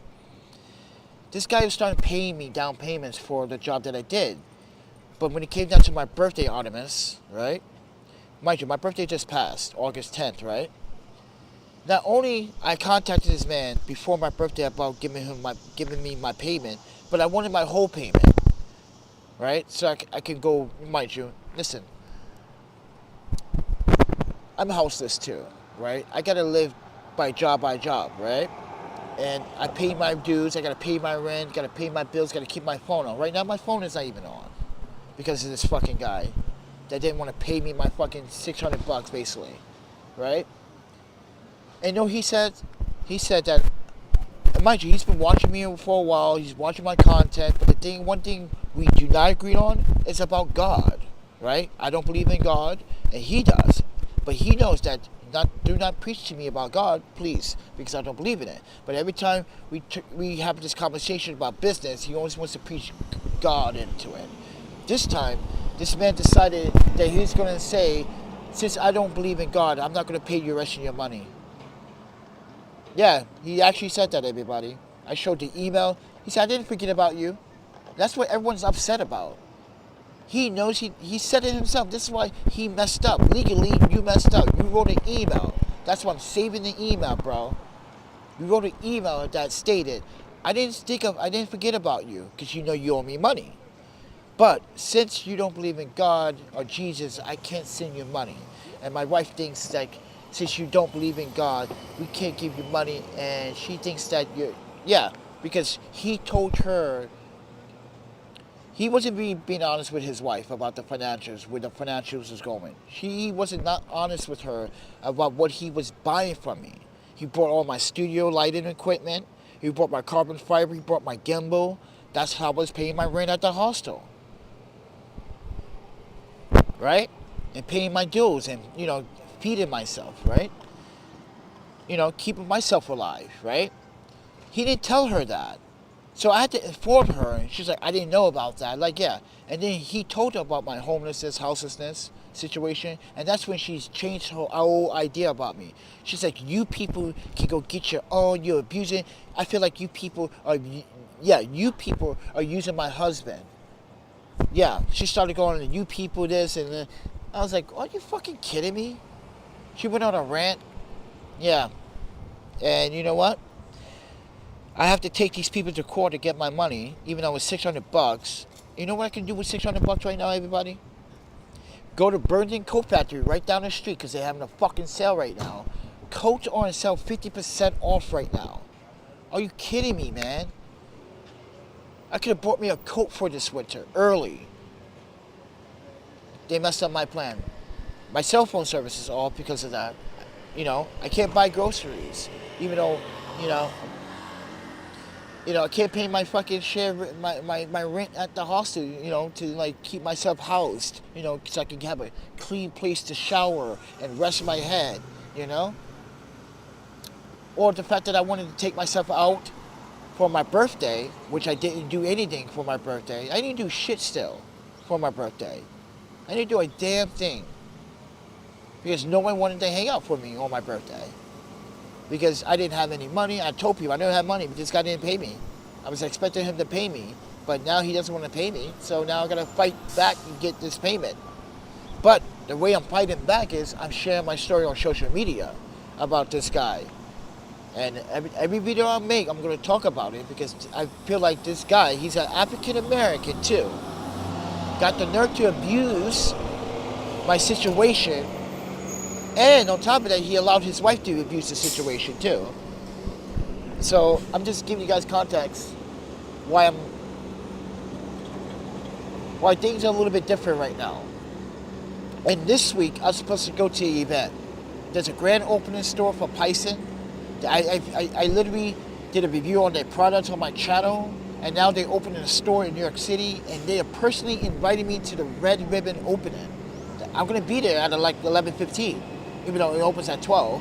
This guy was starting paying me down payments for the job that I did. But when it came down to my birthday, Artemis, right? Mind you, my birthday just passed, August 10th, right? Not only I contacted this man before my birthday about giving me my payment, but I wanted my whole payment, right? So I can go, mind you, listen, I'm houseless too, right? I gotta live by job, right? And I pay my dues, I gotta pay my rent, gotta pay my bills, gotta keep my phone on. Right now my phone is not even on because of this fucking guy that didn't want to pay me my fucking $600 basically, right? And no, he said that, mind you, he's been watching me for a while, he's watching my content, but one thing we do not agree on is about God, right? I don't believe in God, and he does. But he knows that do not preach to me about God, please, because I don't believe in it. But every time we have this conversation about business, he always wants to preach God into it. This time, this man decided that he's going to say, since I don't believe in God, I'm not going to pay you the rest of your money. Yeah, he actually said that, everybody. I showed the email. He said, I didn't forget about you. That's what everyone's upset about. He knows he said it himself. This is why he messed up. Legally, you messed up. You wrote an email. That's why I'm saving the email, bro. You wrote an email that stated, I didn't forget about you because you know you owe me money. But since you don't believe in God or Jesus, I can't send you money. And my wife thinks that since you don't believe in God, we can't give you money. And she thinks that because he told her. He wasn't being honest with his wife about the financials, where the financials was going. He wasn't not honest with her about what he was buying from me. He bought all my studio lighting equipment. He bought my carbon fiber. He bought my gimbal. That's how I was paying my rent at the hostel. Right? And paying my dues and, feeding myself, right? Keeping myself alive, right? He didn't tell her that. So I had to inform her, and she's like, I didn't know about that. Like, yeah. And then he told her about my houselessness situation, and that's when she's changed her whole idea about me. She's like, you people can go get your own, you're abusing. I feel like you people are using my husband. Yeah, she started going to you people this, and then I was like, are you fucking kidding me? She went on a rant. Yeah. And you know what? I have to take these people to court to get my money, even though it's $600. You know what I can do with $600 right now, everybody? Go to Burlington Coat Factory right down the street because they're having a fucking sale right now. Coats are on sale 50% off right now. Are you kidding me, man? I could have bought me a coat for this winter early. They messed up my plan. My cell phone service is off because of that. I can't buy groceries, even though, I can't pay my fucking share, my rent at the hostel, to keep myself housed, so I can have a clean place to shower and rest my head, Or the fact that I wanted to take myself out for my birthday, which I didn't do anything for my birthday. I didn't do shit still for my birthday. I didn't do a damn thing. Because no one wanted to hang out for me on my birthday. Because I didn't have any money. I told people I didn't have money, but this guy didn't pay me. I was expecting him to pay me, but now he doesn't want to pay me, so now I gotta fight back and get this payment. But the way I'm fighting back is I'm sharing my story on social media about this guy. And every video I make, I'm gonna talk about it because I feel like this guy, he's an African American too. Got the nerve to abuse my situation. And on top of that, he allowed his wife to abuse the situation too. So I'm just giving you guys context why things are a little bit different right now. And this week, I was supposed to go to an event. There's a grand opening store for Python. I literally did a review on their products on my channel, and now they're opening a store in New York City, and they are personally inviting me to the red ribbon opening. I'm gonna be there at 11:15. Even though it opens at 12.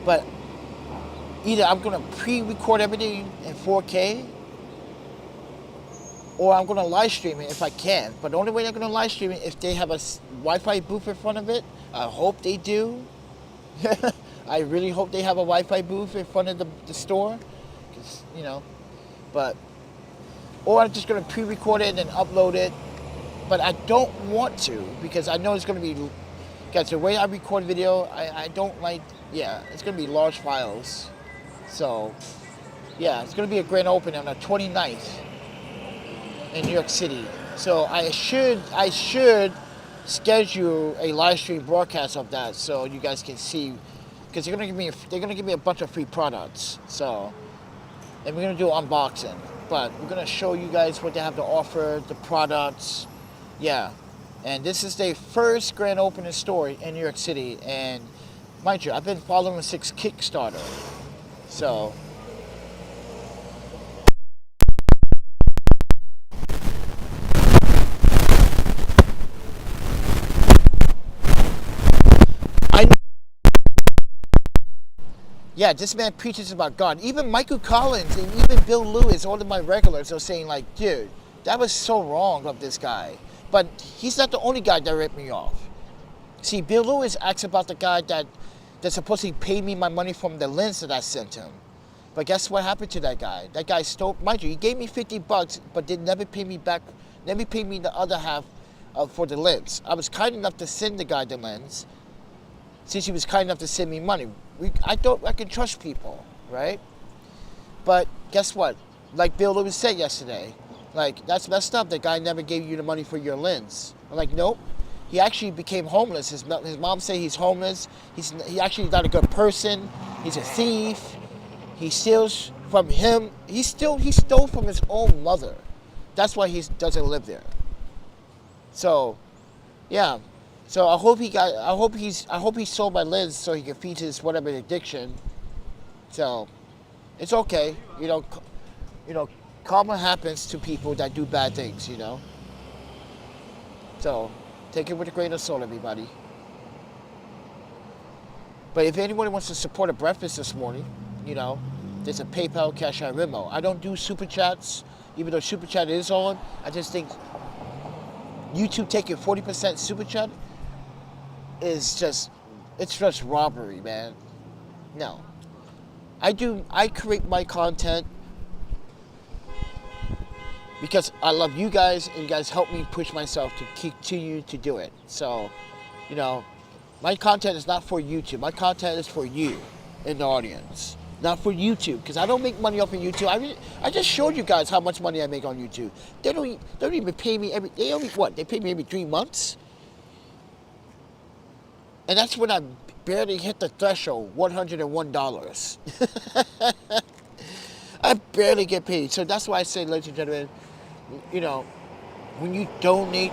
But either I'm going to pre-record everything in 4K, or I'm going to live stream it if I can. But the only way I'm going to live stream it if they have a Wi-Fi booth in front of it. I hope they do. I really hope they have a Wi-Fi booth in front of the store. Cause, or I'm just going to pre-record it and upload it. But I don't want to because I know it's going to be... Guys, the way I record video, I don't like, yeah, it's going to be large files. So, yeah, it's going to be a grand opening on the 29th in New York City. So I should schedule a live stream broadcast of that so you guys can see, because they're gonna give me a bunch of free products. So, and we're gonna do an unboxing, but we're gonna show you guys what they have to offer, the products, yeah. And this is their first grand opening store in New York City, and mind you, I've been following since Kickstarter, so. Yeah, this man preaches about God. Even Michael Collins and even Bill Lewis, all of my regulars are saying like, dude, that was so wrong of this guy. But he's not the only guy that ripped me off. See, Bill Lewis asks about the guy that supposedly paid me my money from the lens that I sent him. But guess what happened to that guy? That guy stole, mind you, he gave me $50, but did never pay me back, never paid me the other half for the lens. I was kind enough to send the guy the lens, since he was kind enough to send me money. I can trust people, right? But guess what? Like Bill Lewis said yesterday, like, that's messed up. The guy never gave you the money for your lens. I'm like, nope. He actually became homeless. His mom said he's homeless. He actually not a good person. He's a thief. He steals from him. He stole from his own mother. That's why he doesn't live there. So, yeah. So I hope he sold my lens so he can feed his whatever addiction. So it's okay, you know, karma happens to people that do bad things, you know. So take it with a grain of salt, everybody. But if anyone wants to support a breakfast this morning, you know, there's a PayPal, Cash App, Venmo. I don't do super chats, even though super chat is on. I just think YouTube taking 40% super chat is just, it's just robbery, man. No. I create my content because I love you guys, and you guys help me push myself to continue to do it. So, you know, my content is not for YouTube. My content is for you in the audience, not for YouTube, because I don't make money off of YouTube. I just showed you guys how much money I make on YouTube. They don't even pay me they pay me every 3 months? And that's when I barely hit the threshold, $101. I barely get paid. So that's why I say, ladies and gentlemen, you know, when you donate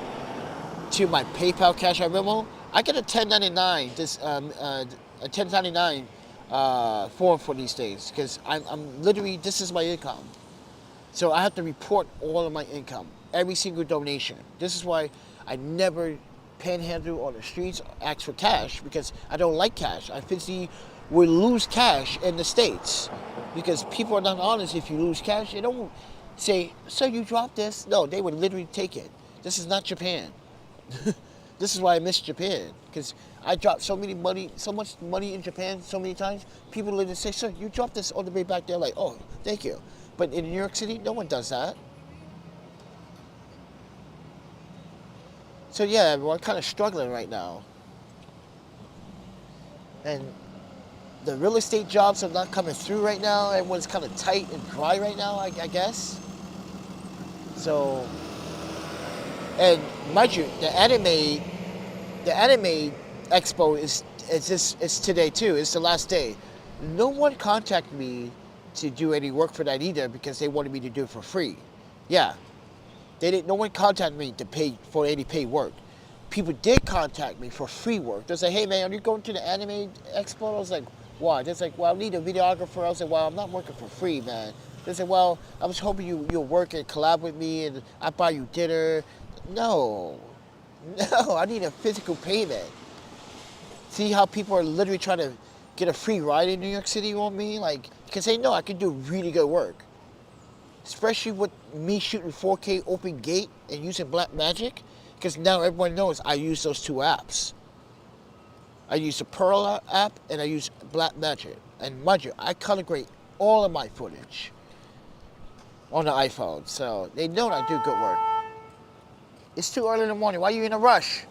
to my PayPal, Cash App, Venmo, I get a 1099, a 1099 form for these days, because I'm literally, this is my income. So I have to report all of my income, every single donation. This is why I never panhandle on the streets, ask for cash, because I don't like cash. I physically would lose cash in the States because people are not honest. If you lose cash, they don't say, "Sir, you dropped this." No, they would literally take it. This is not Japan. This is why I miss Japan, because I dropped so much money in Japan so many times. People literally say, "Sir, you dropped this on the way back there." Like, "Oh, thank you." But in New York City, no one does that. So yeah, we're kind of struggling right now. And the real estate jobs are not coming through right now. Everyone's kind of tight and dry right now, I guess. So, and mind you, the anime expo is today too. It's the last day. No one contacted me to do any work for that either, because they wanted me to do it for free. Yeah. No one contacted me to pay for any paid work. People did contact me for free work. They say, "Hey man, are you going to the anime expo?" I was like, "Why?" They're like, "Well, I need a videographer." I was like, "Well, I'm not working for free, man." They said, "Well, I was hoping you'll work and collab with me and I buy you dinner." No, I need a physical payment. See how people are literally trying to get a free ride in New York City on me? Like, because they know I can do really good work. Especially with me shooting 4K open gate and using Blackmagic, because now everyone knows I use those two apps. I use the Pearl app and I use Blackmagic. And mind you, I color grade all of my footage on the iPhone, so they know I do good work. It's too early in the morning. Why are you in a rush?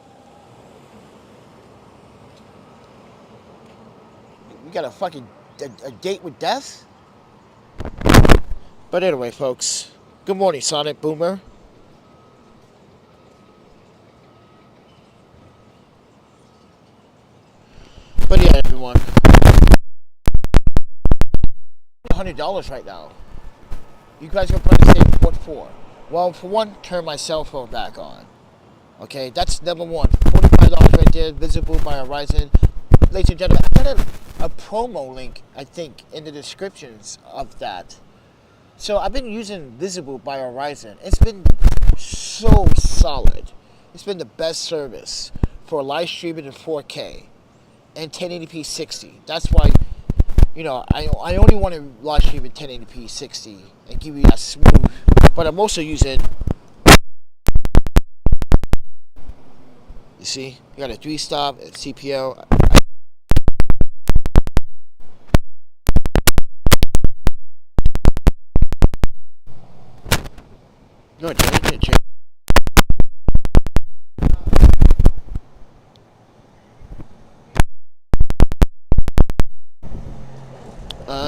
You got a fucking a date with death? But anyway, folks. Good morning, Sonic Boomer. But yeah, everyone. $100 right now. You guys are probably saying, what for? Well, for one, turn my cell phone back on. Okay, that's number one. $45 right there, visible by Horizon. Ladies and gentlemen, I got a promo link, I think, in the descriptions of that. So I've been using Visible by Horizon. It's been so solid. It's been the best service for live streaming in 4K and 1080p 60. That's why, you know, I only want to live stream in 1080p 60 and give you that smooth. But I'm also using, you see, you got a 3-stop and CPL. No, change.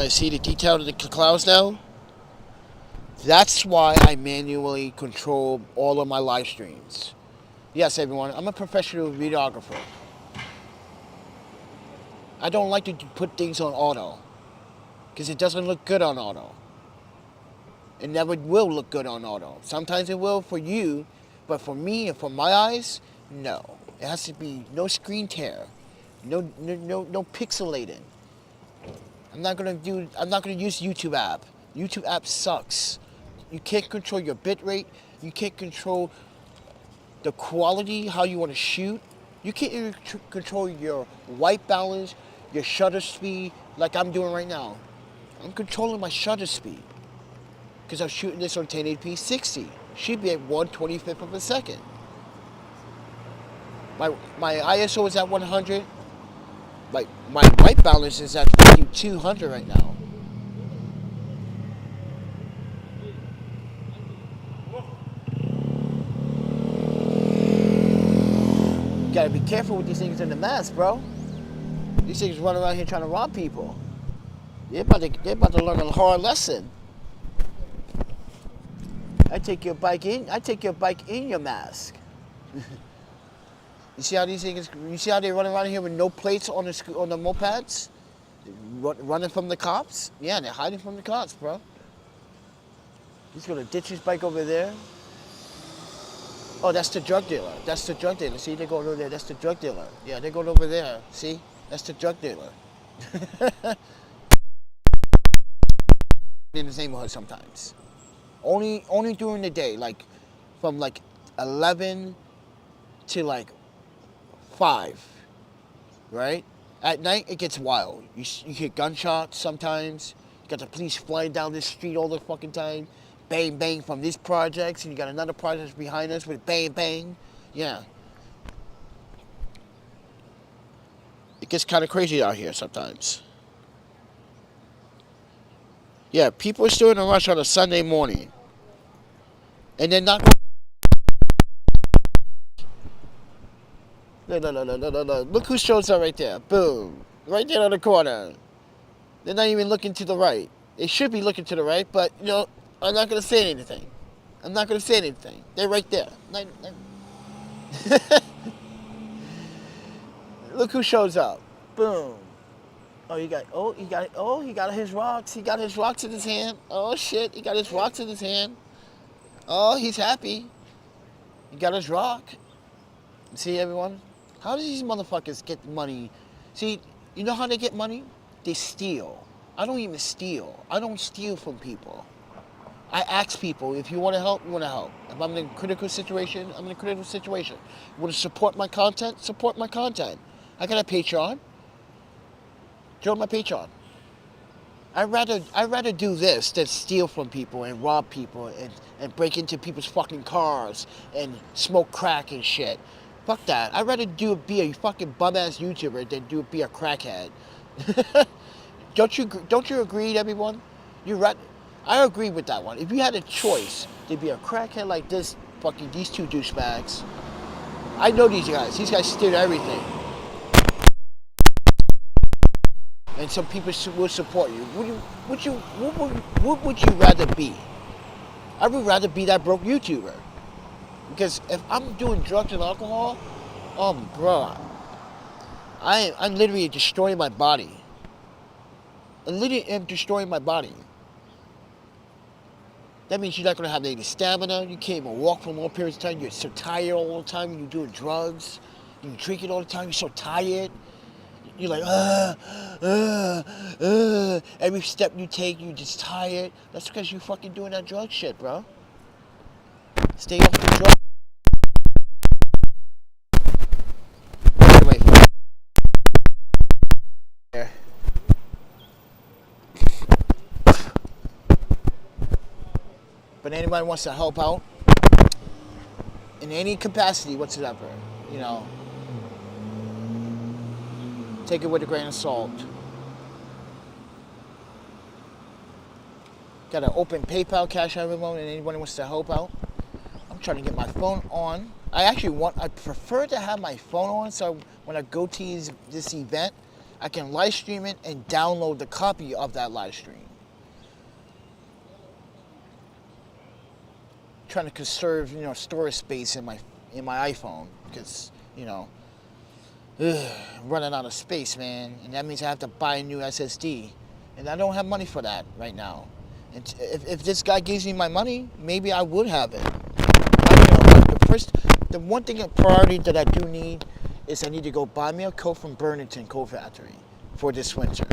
See the detail of the clouds now? That's why I manually control all of my live streams. Yes, everyone, I'm a professional videographer. I don't like to put things on auto because it doesn't look good on auto. It never will look good on auto. Sometimes it will for you, but for me and for my eyes, no. It has to be no screen tear, no pixelating. I'm not gonna use YouTube app. YouTube app sucks. You can't control your bit rate. You can't control the quality, how you want to shoot. You can't even control your white balance, your shutter speed, like I'm doing right now. I'm controlling my shutter speed because I'm shooting this on 1080p 60. Should be at 1/25 of a second. My ISO is at 100. My white balance is at 200 right now. You gotta be careful with these things in the mask, bro. These things run around here trying to rob people. They're about to learn a hard lesson. I take your bike in your mask. You see how these things? You see how they run around here with no plates on the mopeds, running from the cops? Yeah, they're hiding from the cops, bro. He's gonna ditch his bike over there. Oh, that's the drug dealer. That's the drug dealer. See, they're going over there. That's the drug dealer. Yeah, they're going over there. See, that's the drug dealer. In the neighborhood sometimes. Only during the day, like from like 11 to like 5, right? At night, it gets wild. You hear gunshots sometimes. You got the police flying down this street all the fucking time. Bang, bang from these projects, and you got another project behind us with bang, bang. Yeah. It gets kind of crazy out here sometimes. Yeah, people are still in a rush on a Sunday morning. And they're not Look who shows up right there. Boom. Right there on the corner. They're not even looking to the right. They should be looking to the right, but, you know, I'm not going to say anything. They're right there. Look who shows up. Boom. He got his rocks. He got his rocks in his hand. Oh, shit. He got his rocks in his hand. Oh, he's happy. He got his rock. See, everyone? How do these motherfuckers get money? See, you know how they get money? They steal. I don't even steal. I don't steal from people. I ask people, if you want to help, you want to help. If I'm in a critical situation, I'm in a critical situation. You want to support my content? Support my content. I got a Patreon. Join my Patreon. I'd rather do this than steal from people and rob people and break into people's fucking cars and smoke crack and shit. Fuck that. I'd rather be a fucking bum-ass YouTuber than be a crackhead. Don't you agree, everyone? I agree with that one. If you had a choice to be a crackhead like these two douchebags, I know these guys. These guys steal everything. and some people will support you. What would you rather be? I would rather be that broke YouTuber. Because if I'm doing drugs and alcohol, bro, I'm literally destroying my body. I literally am destroying my body. That means you're not going to have any stamina. You can't even walk for long periods of time. You're so tired all the time. You're doing drugs. You're drinking all the time. You're so tired. You're like, every step you take, you're just tired. That's because you're fucking doing that drug shit, bro. Stay off the drugs. Anyway. Yeah. But anybody wants to help out in any capacity whatsoever, you know, take it with a grain of salt. Got an open PayPal, Cash App remote, and anybody wants to help out. I'm trying to get my phone on. I prefer to have my phone on so when I go to this event, I can live stream it and download the copy of that live stream. Trying to conserve, you know, storage space in my iPhone because, you know, running out of space, man, and that means I have to buy a new SSD, and I don't have money for that right now. And if this guy gives me my money, maybe I would have it. The one thing, a priority that I do need is I need to go buy me a coat from Burlington Coat Factory for this winter.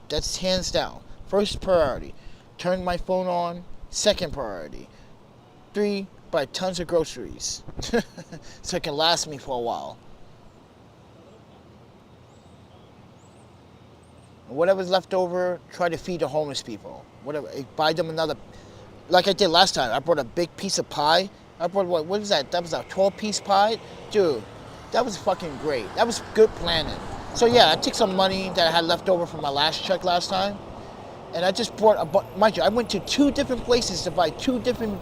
That's hands down. First priority. Turn my phone on. Second priority. 3, buy tons of groceries so it can last me for a while. Whatever's left over, try to feed the homeless people. Whatever, buy them another, like I did last time. I brought a big piece of pie. I brought, what is that? That was a 12-piece pie? Dude, that was fucking great. That was good planning. So yeah, I took some money that I had left over from my last check last time, and I just bought, mind you, I went to 2 different places to buy 2 different,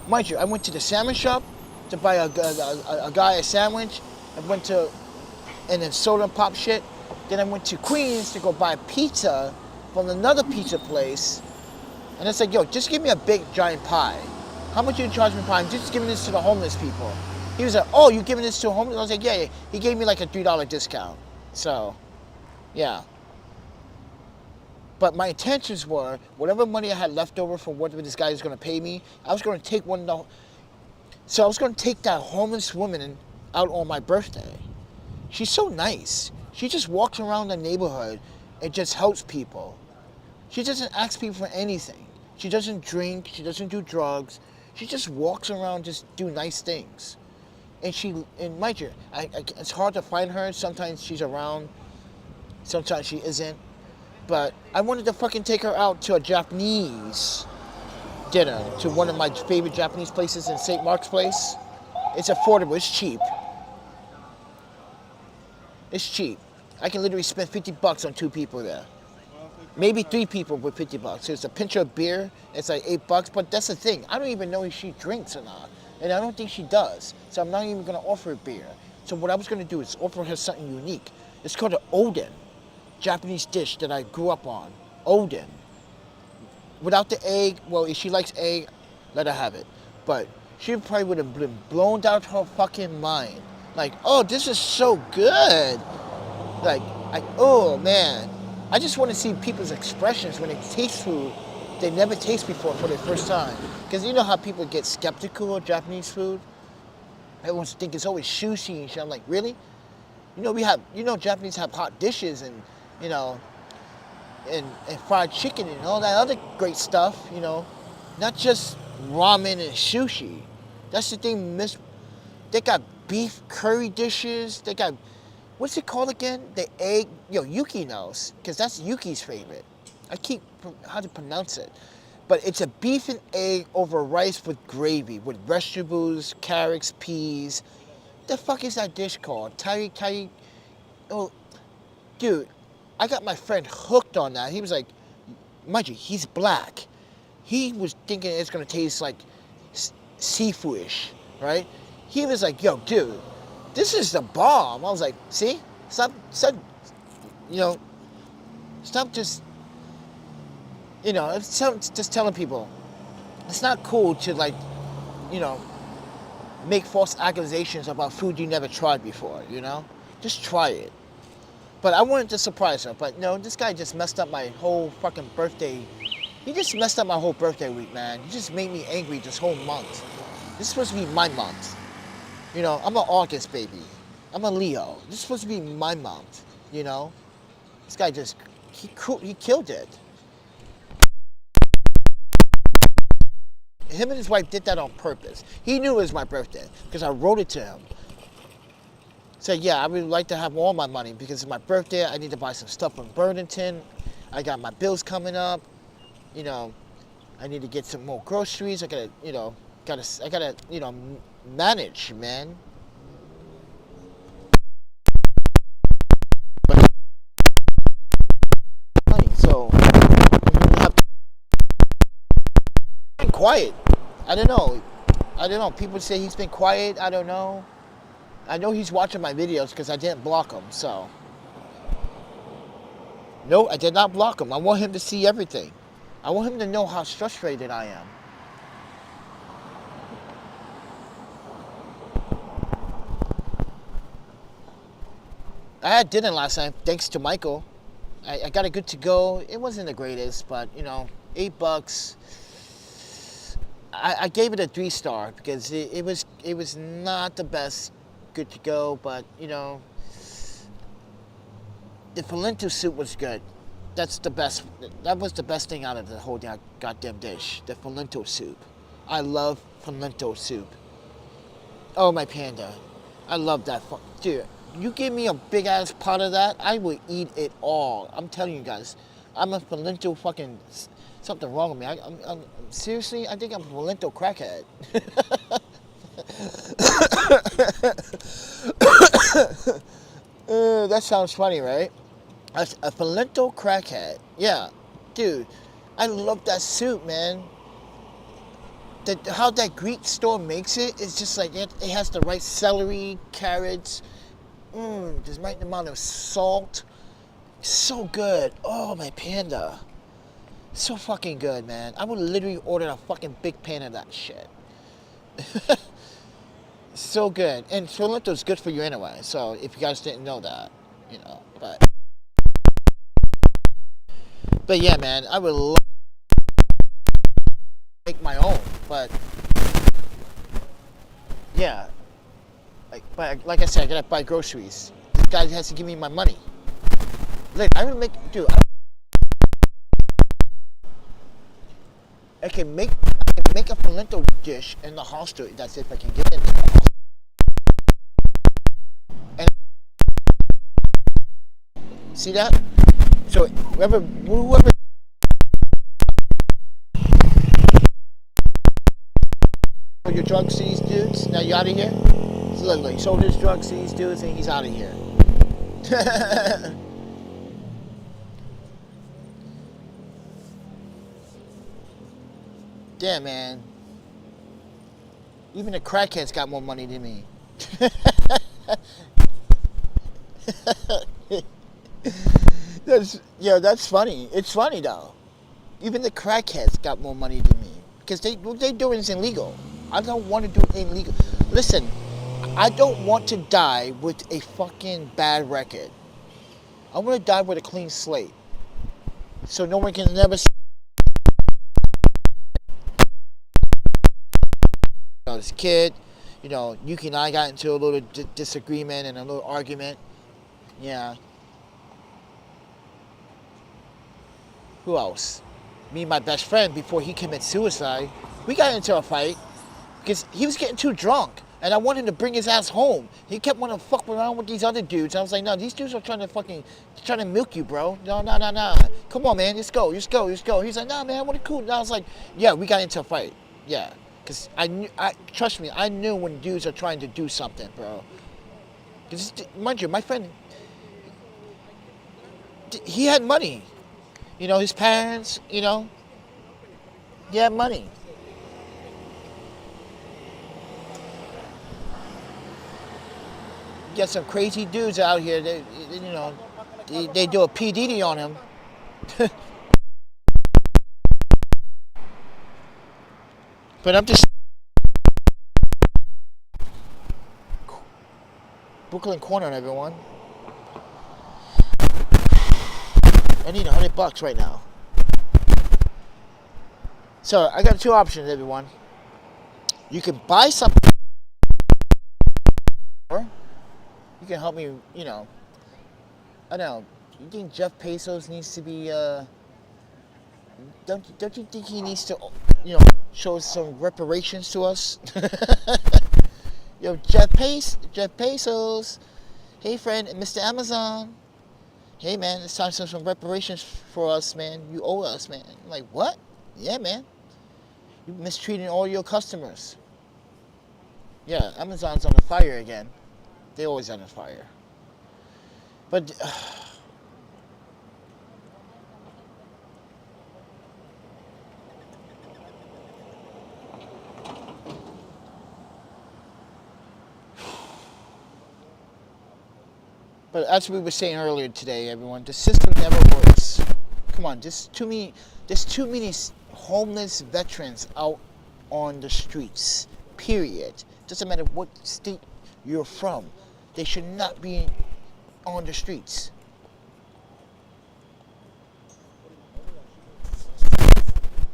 mind you, I went to the salmon shop to buy a guy a sandwich. I went to, and then soda and pop shit. Then I went to Queens to go buy pizza from another pizza place. And I said, yo, just give me a big giant pie. How much you charge me pie? I'm just giving this to the homeless people. He was like, oh, you giving this to homeless? I was like, yeah. He gave me like a $3 discount. So, yeah. But my intentions were, whatever money I had left over for whatever this guy is going to pay me, I was going to take so I was going to take that homeless woman out on my birthday. She's so nice. She just walks around the neighborhood and just helps people. She doesn't ask people for anything. She doesn't drink. She doesn't do drugs. She just walks around, just do nice things. And mind you, it's hard to find her. Sometimes she's around. Sometimes she isn't. But I wanted to fucking take her out to a Japanese dinner, to one of my favorite Japanese places in St. Mark's Place. It's affordable. It's cheap. It's cheap. I can literally spend $50 on 2 people there. Maybe 3 people with $50. So it's a pinch of beer. It's like $8. But that's the thing. I don't even know if she drinks or not. And I don't think she does. So I'm not even going to offer her beer. So what I was going to do is offer her something unique. It's called an oden. Japanese dish that I grew up on. Oden. Without the egg, well, if she likes egg, let her have it. But she probably would have been blown out her fucking mind. Like, oh, this is so good. Like, oh man. I just want to see people's expressions when they taste food they never taste before for the first time. Because you know how people get skeptical of Japanese food? Everyone thinks it's always sushi and shit. I'm like, really? Japanese have hot dishes and, and fried chicken and all that other great stuff, Not just ramen and sushi. That's the thing, they got beef curry dishes. They got, what's it called again? The egg, Yuki knows, because that's Yuki's favorite. I keep, how to pronounce it. But it's a beef and egg over rice with gravy, with vegetables, carrots, peas. The fuck is that dish called? Oh, dude, I got my friend hooked on that. He was like, mind you, he's black. He was thinking it's gonna taste like seafoodish, right? He was like, yo, dude, this is the bomb. I was like, see? Stop, Stop just, just telling people. It's not cool to, like, make false accusations about food you never tried before, Just try it. But I wanted to surprise her. But no, this guy just messed up my whole fucking birthday. He just messed up my whole birthday week, man. He just made me angry this whole month. This is supposed to be my month. I'm an August baby. I'm a Leo. This is supposed to be my month, This guy just, he killed it. Him and his wife did that on purpose. He knew it was my birthday because I wrote it to him. Said, yeah, I would like to have all my money because it's my birthday. I need to buy some stuff from Burlington. I got my bills coming up. I need to get some more groceries. I gotta, manage, man. So, been quiet. I don't know. People say he's been quiet. I don't know. I know he's watching my videos because I didn't block him, so. No, I did not block him. I want him to see everything. I want him to know how frustrated I am. I had dinner last night, thanks to Michael. I got it good to go. It wasn't the greatest, but, $8. I gave it a 3-star because it was not the best good to go, but, the polenta soup was good. That's the best. That was the best thing out of the whole goddamn dish. The polenta soup. I love polenta soup. Oh, my panda. I love that. Dude, you give me a big ass pot of that, I will eat it all. I'm telling you guys. I'm a polenta fucking... Something wrong with me. I'm seriously, I think I'm a polenta crackhead. That sounds funny, right? A polenta crackhead. Yeah. Dude, I love that soup, man. How that Greek store makes it, it's just like it has the right celery, carrots, the right amount of salt. So good. Oh, my panda. So fucking good, man. I would literally order a fucking big pan of that shit. So good. And polenta's good for you anyway, so if you guys didn't know that, but yeah, man, I would love to make my own, but yeah, like I said, I gotta buy groceries. This guy has to give me my money. Look, I can make a polenta dish in the hostel. That's if I can get into the hostel. And see that? So whoever your drugs to these dudes, now you out of here. So look, he sold his drugs to these dudes and he's out of here. Damn, man. Even the crackheads got more money than me. That's funny. It's funny, though. Even the crackheads got more money than me. Because what they doing is illegal. I don't want to do it illegal. Listen, I don't want to die with a fucking bad record. I want to die with a clean slate. So no one can never... This kid, Yuki and I got into a little disagreement and a little argument. Yeah. Who else? Me and my best friend, before he committed suicide, we got into a fight because he was getting too drunk and I wanted him to bring his ass home. He kept wanting to fuck around with these other dudes. I was like, no, these dudes are trying to milk you, bro. No. Come on, man, let's go. He's like, nah, man, I want to cool. And I was like, yeah, we got into a fight. Yeah. Because trust me, I knew when dudes are trying to do something, bro. Because, mind you, my friend, he had money. His parents, he had money. You got some crazy dudes out here, they do a PDD on him. But I'm just Brooklyn Corner, everyone. I need $100 right now. So I got two options, everyone. You can buy something, or you can help me. You know, I don't know. You think Jeff Bezos needs to be? Don't you think he needs to, show some reparations to us? Yo, Jeff Bezos. Hey, friend, Mr. Amazon. Hey, man, it's time for some reparations for us, man. You owe us, man. I'm like, what? Yeah, man. You're mistreating all your customers. Yeah, Amazon's on the fire again. They always on the fire. But but as we were saying earlier today, everyone, the system never works. Come on, there's too many homeless veterans out on the streets. Period. Doesn't matter what state you're from. They should not be on the streets.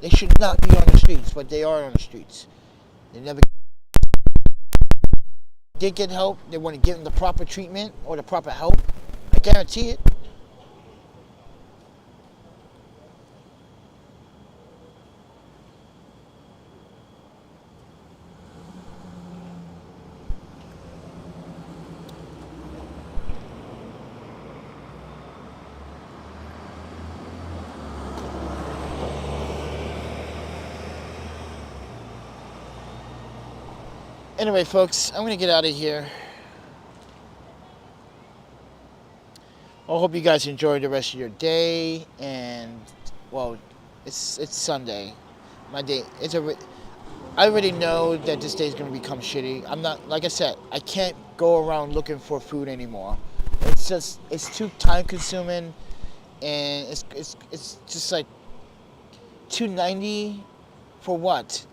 They should not be on the streets, but they are on the streets. They never did get help. They want to give them the proper treatment or the proper help. I guarantee it. Anyway, folks, I'm going to get out of here. I hope you guys enjoy the rest of your day. And, well, it's Sunday. My day, I already know that this day is going to become shitty. I'm not, like I said, I can't go around looking for food anymore. It's too time consuming. And it's just like $2.90 for what?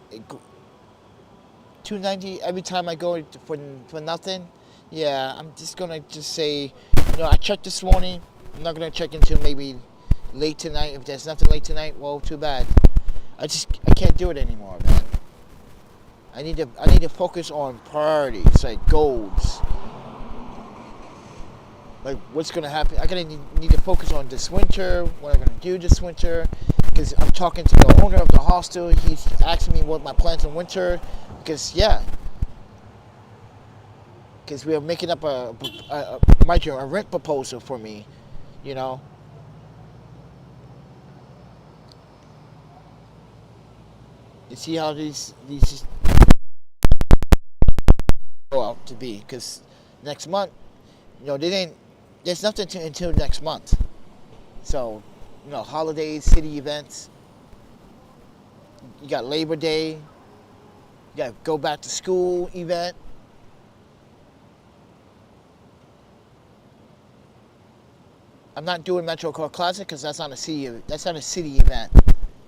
$2.90 every time I go for nothing. Yeah, I'm just gonna say, I checked this morning. I'm not gonna check until maybe late tonight. If there's nothing late tonight, well, too bad. I can't do it anymore, man. I need to focus on priorities, like goals. Like what's gonna happen. need to focus on this winter. What I'm gonna do this winter. Because I'm talking to the owner of the hostel. He's asking me what my plans in winter. Because we are making up a rent proposal for me, You see how these go out to be? Because next month, there's nothing until next month. So, holidays, city events. You got Labor Day. You got go back to school event. I'm not doing Metro Car Classic because that's not a city event.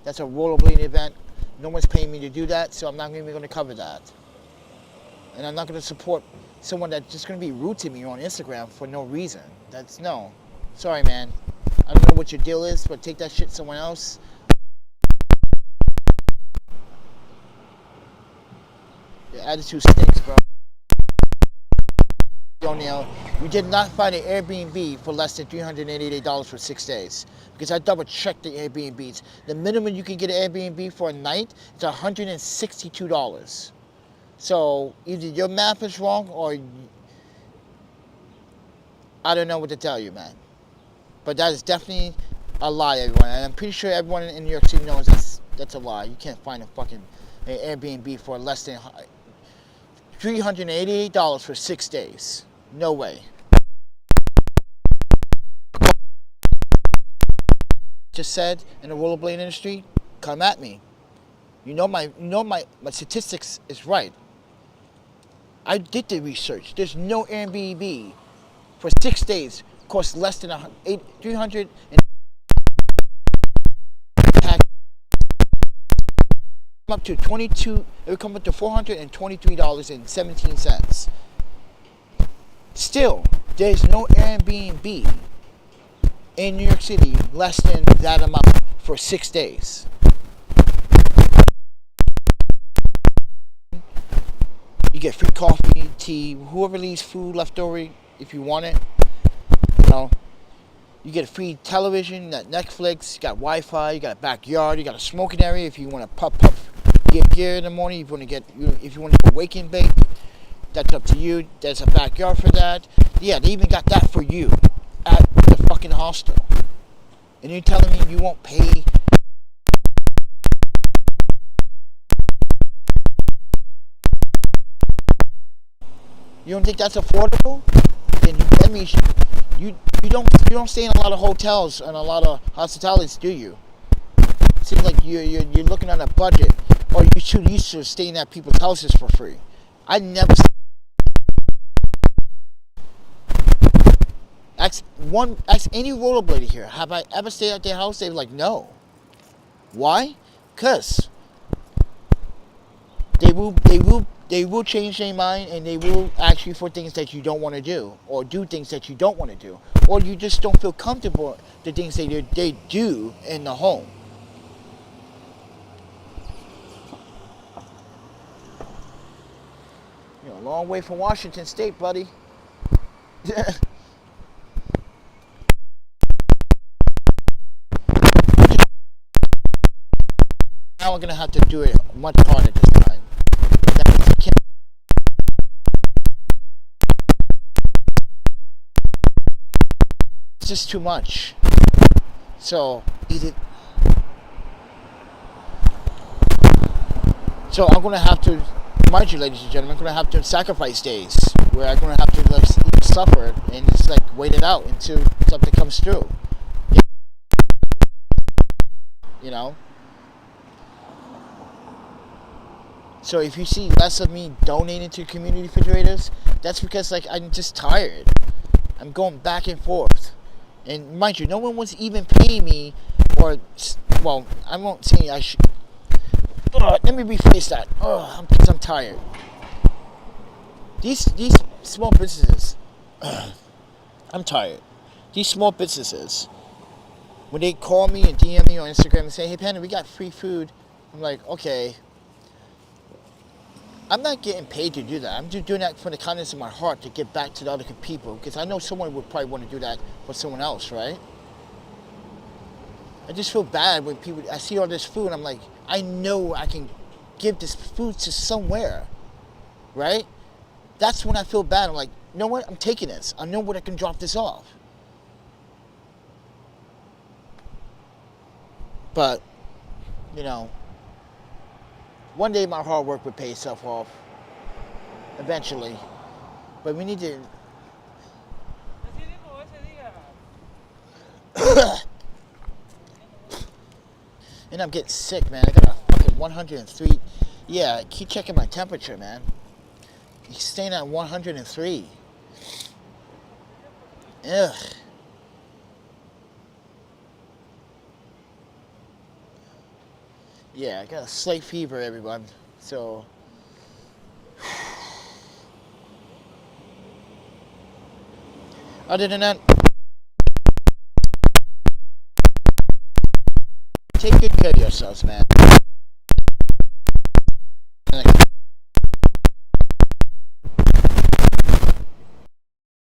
That's a rollerblading event. No one's paying me to do that, so I'm not even going to cover that. And I'm not going to support someone that's just going to be rude to me on Instagram for no reason. No. Sorry, man. I don't know what your deal is, but take that shit somewhere else. Your attitude stinks, bro. You did not find an Airbnb for less than $388 for 6 days. Because I double checked the Airbnbs. The minimum you can get an Airbnb for a night is $162. So either your math is wrong or I don't know what to tell you, man. But that is definitely a lie, everyone. And I'm pretty sure everyone in New York City knows that's a lie. You can't find a fucking Airbnb for less than $388 for 6 days. No way. Just said in the rollerblade industry, come at me. My statistics is right. I did the research. There's no Airbnb for 6 days costs less than $300 up to it would come up to $423.17. Still, there's no Airbnb in New York City less than that amount for 6 days. You get free coffee, tea, whoever leaves food left over if you want it. You know, you get a free television, you got Netflix, you got Wi-Fi, you got a backyard, you got a smoking area if you want to puff get gear in the morning. If you want to wake and bake, that's up to you. There's a backyard for that. Yeah, they even got that for you at the fucking hostel. And you're telling me you won't pay? You don't think that's affordable? Then that means you don't stay in a lot of hotels and a lot of hospitalities, do you? It seems like you're looking at a budget, or you're too used to staying at people's houses for free. I never. Ask any rollerblader here. Have I ever stayed at their house? They were like, no. Why? Cause they will change their mind, and they will ask you for things that you don't want to do, or do things that you don't want to do, or you just don't feel comfortable the things they do in the home. You're a long way from Washington State, buddy. Now we're gonna have to do it much harder this time. It's just too much. So I'm gonna have to, mind you, ladies and gentlemen, I'm gonna have to sacrifice days where I'm gonna have to like suffer and just like wait it out until something comes through. You know. So if you see less of me donating to community refrigerators, that's because like I'm just tired. I'm going back and forth. And mind you, no one was even paying me, or, well, I won't say I should. Let me rephrase that. Because I'm tired. These small businesses, I'm tired. These small businesses, when they call me and DM me on Instagram and say, hey Panda, we got free food, I'm like, okay. I'm not getting paid to do that. I'm just doing that from the kindness of my heart to give back to the other people, because I know someone would probably want to do that for someone else, right? I just feel bad when I see all this food, I'm like, I know I can give this food to somewhere, right? That's when I feel bad. I'm like, you know what? I'm taking this. I know where I can drop this off. But, you know, one day my hard work would pay itself off, eventually. But we need to... And I'm getting sick, man. I got a fucking 103. Yeah, keep checking my temperature, man. He's staying at 103. Ugh. Yeah, I got a slight fever, everyone. So, other than that, take good care of yourselves, man.